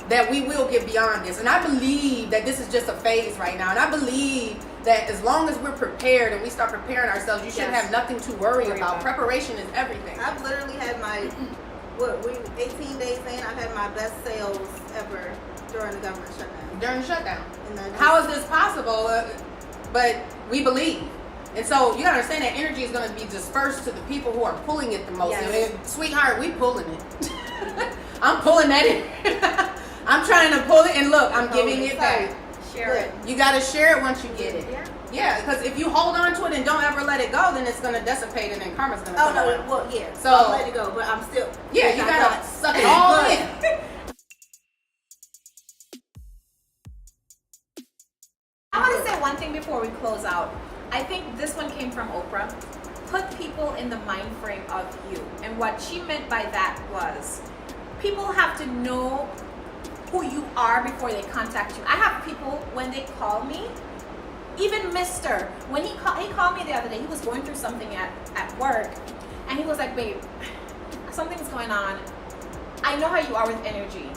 that we will get beyond this. And I believe that this is just a phase right now. And I believe that as long as we're prepared and we start preparing ourselves, you should have nothing to worry about. Preparation is everything. I've literally had my, 18 days in, I've had my best sales ever during the government shutdown. During the shutdown. And then How is this possible? But we believe. And so you gotta understand that energy is gonna be dispersed to the people who are pulling it the most. Yes. And sweetheart, we pulling it. I'm pulling that in. I'm trying to pull it, and look, I'm giving it back. Share it. You gotta share it once you get it. Yeah. Yeah, because if you hold on to it and don't ever let it go, then it's gonna dissipate and then karma's gonna Oh come no, out. well yeah. So- I'll let it go, but I'm still. Yeah, you gotta suck it all in. I want to say one thing before we close out. I think this one came from Oprah. Put people in the mind frame of you. And what she meant by that was people have to know who you are before they contact you. I have people, when they call me, even Mr. When he called me the other day, he was going through something at work, and he was like, babe, something's going on. I know how you are with energy.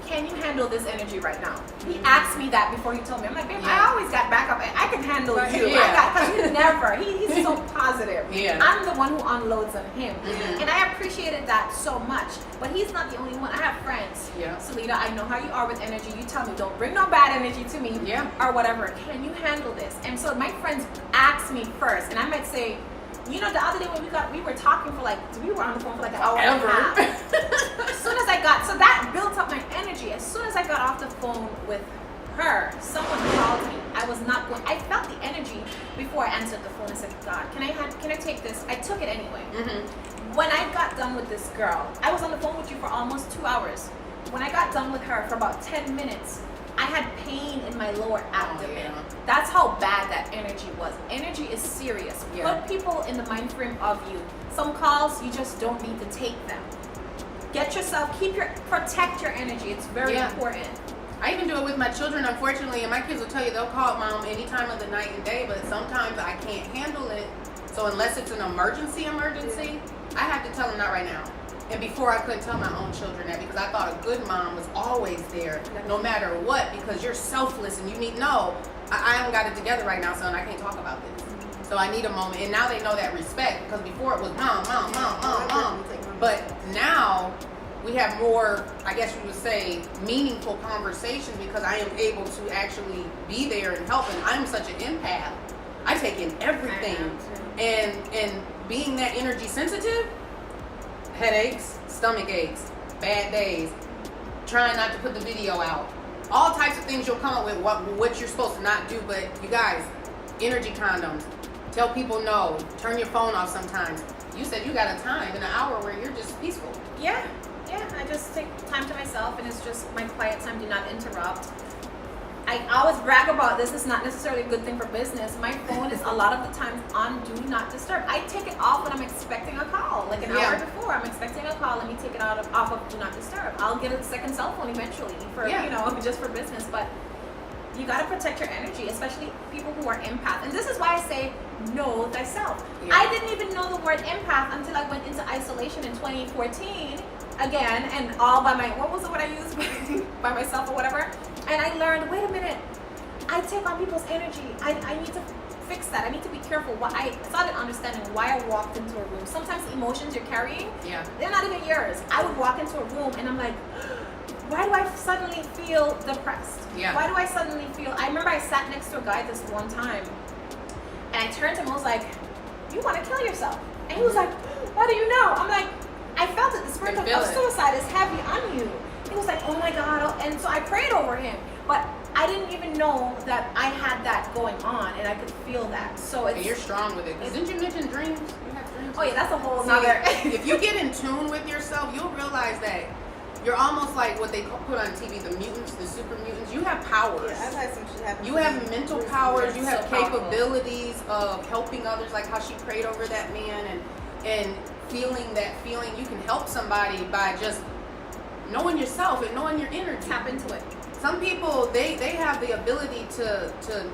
Can you handle this energy right now? He asked me that before he told me. I'm like, babe, I always got backup. I can handle you. Yeah. He's so positive. Yeah. I'm the one who unloads on him. And I appreciated that so much. But he's not the only one. I have friends. Yeah. Seleta, I know how you are with energy. You tell me, don't bring no bad energy to me. Yeah. Or whatever. Can you handle this? And so my friends ask me first. And I might say, you know, the other day when we were talking for we were on the phone for like an hour and a half. As soon as so that built up my energy. As soon as I got off the phone with her, someone called me. I felt the energy before I answered the phone. I said, God, can I take this? I took it anyway. When I got done with this girl, I was on the phone with you for almost 2 hours. When I got done with her for about 10 minutes, I had pain in my lower abdomen. yeah. That's how bad that energy was. Energy is serious. Yeah. Put people in the mind frame of you. Some calls, you just don't need to take them. Get yourself, protect your energy. It's very important. I even do it with my children, unfortunately, and my kids will tell you they'll call mom any time of the night and day, but sometimes I can't handle it. So unless it's an emergency, I have to tell them not right now. And before I couldn't tell my own children that because I thought a good mom was always there, no matter what, because you're selfless and you need, I haven't got it together right now, son, I can't talk about this. So I need a moment. And now they know that respect because before it was mom. But now we have more, I guess you would say, meaningful conversations because I am able to actually be there and help. And I'm such an empath. I take in everything. And being that energy sensitive, headaches, stomach aches, bad days, trying not to put the video out. All types of things you'll come up with what you're supposed to not do. But you guys, energy condoms. Tell people no. Turn your phone off sometimes. You said you got a time in an hour where you're just peaceful. Yeah, I just take time to myself, and it's just my quiet time. Do not interrupt. I always brag about this. It's not necessarily a good thing for business. My phone is a lot of the times on do not disturb. I take it off when I'm expecting a call. Like an hour before, I'm expecting a call. Let me take it off of do not disturb. I'll get a second cell phone eventually for just for business. But you got to protect your energy, especially people who are empath. And this is why I say know thyself. Yeah. I didn't even know the word empath until I went into isolation in 2014 again, and all by what was the word I used? By myself or whatever. And I learned, wait a minute, I take on people's energy. I need to fix that. I need to be careful. I started understanding why I walked into a room. Sometimes the emotions you're carrying, they're not even yours. I would walk into a room and I'm like, why do I suddenly feel depressed? Yeah. Why do I suddenly feel, I remember I sat next to a guy this one time and I turned to him and was like, you want to kill yourself? And he was like, how do you know? I'm like, I felt it. The spirit of suicide is heavy on you. He was like, oh my God. And so I prayed over him. But I didn't even know that I had that going on and I could feel that. So you're strong with it. Because didn't you mention dreams? You have dreams? Oh yeah, that's a whole See, nother. if you get in tune with yourself, you'll realize that you're almost like what they put on TV, the mutants, the super mutants. You have powers. Yeah, I've had some shit happen. You have mental powers. You have So powerful. capabilities of helping others, like how she prayed over that man and feeling that feeling. You can help somebody by just knowing yourself and knowing your energy. Tap into it. Some people, they have the ability to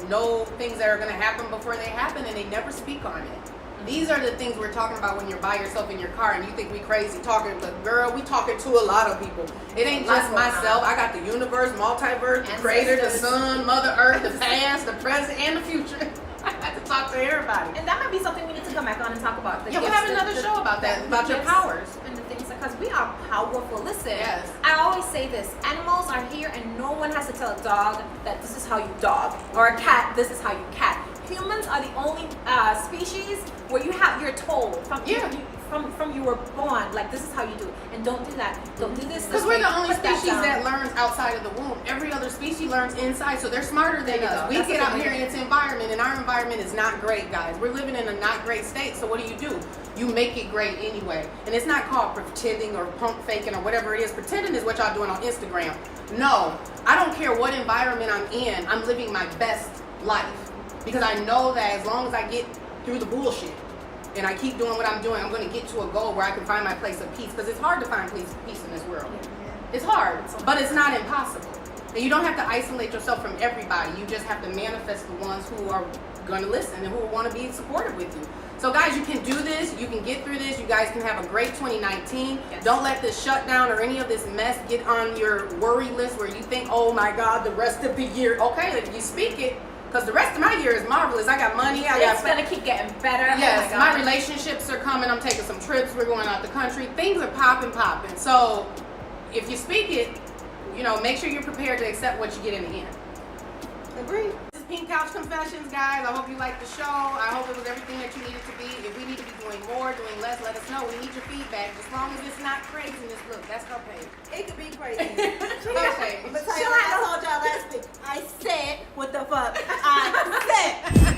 know things that are going to happen before they happen, and they never speak on it. These are the things we're talking about when you're by yourself in your car and you think we crazy talking, but girl, we talking to a lot of people. It ain't just myself. I got the universe, multiverse, the creator, the sun, Mother Earth, the past, the present, and the future. I have to talk to everybody. And that might be something we need to come back on and talk about. Yeah, we'll have another show about that, about your powers. And the things, because we are powerful. Listen, Yes. I always say this, animals are here and no one has to tell a dog that this is how you dog, or a cat, this is how you cat. Humans are the only species where you're told from you were born, like this is how you do it, and don't do that, don't do this. Because we're the only species that learns outside of the womb. Every other species learns inside, so they're smarter than us. We get out here in its environment, and our environment is not great, guys. We're living in a not great state, so what do? You make it great anyway. And it's not called pretending or pump faking or whatever it is. Pretending is what y'all doing on Instagram. No, I don't care what environment I'm in, I'm living my best life. Because I know that as long as I get through the bullshit and I keep doing what I'm doing, I'm going to get to a goal where I can find my place of peace. Because it's hard to find peace in this world. It's hard, but it's not impossible. And you don't have to isolate yourself from everybody. You just have to manifest the ones who are going to listen and who want to be supportive with you. So guys, you can do this. You can get through this. You guys can have a great 2019. Yes. Don't let this shutdown or any of this mess get on your worry list where you think, oh my God, the rest of the year. Okay, if you speak it. Because the rest of my year is marvelous. I got money. It's going to keep getting better. Yes, oh my relationships are coming. I'm taking some trips. We're going out the country. Things are popping. So if you speak it, make sure you're prepared to accept what you get in the end. Agree. This is Pink Couch Confessions, guys. I hope you liked the show. I hope it was everything that you needed to be. If we need to be doing more, doing less, let us know. We need your feedback. As long as it's not craziness. Look, that's her page. It could be crazy. Okay. But I told y'all last week. I said what the fuck I said.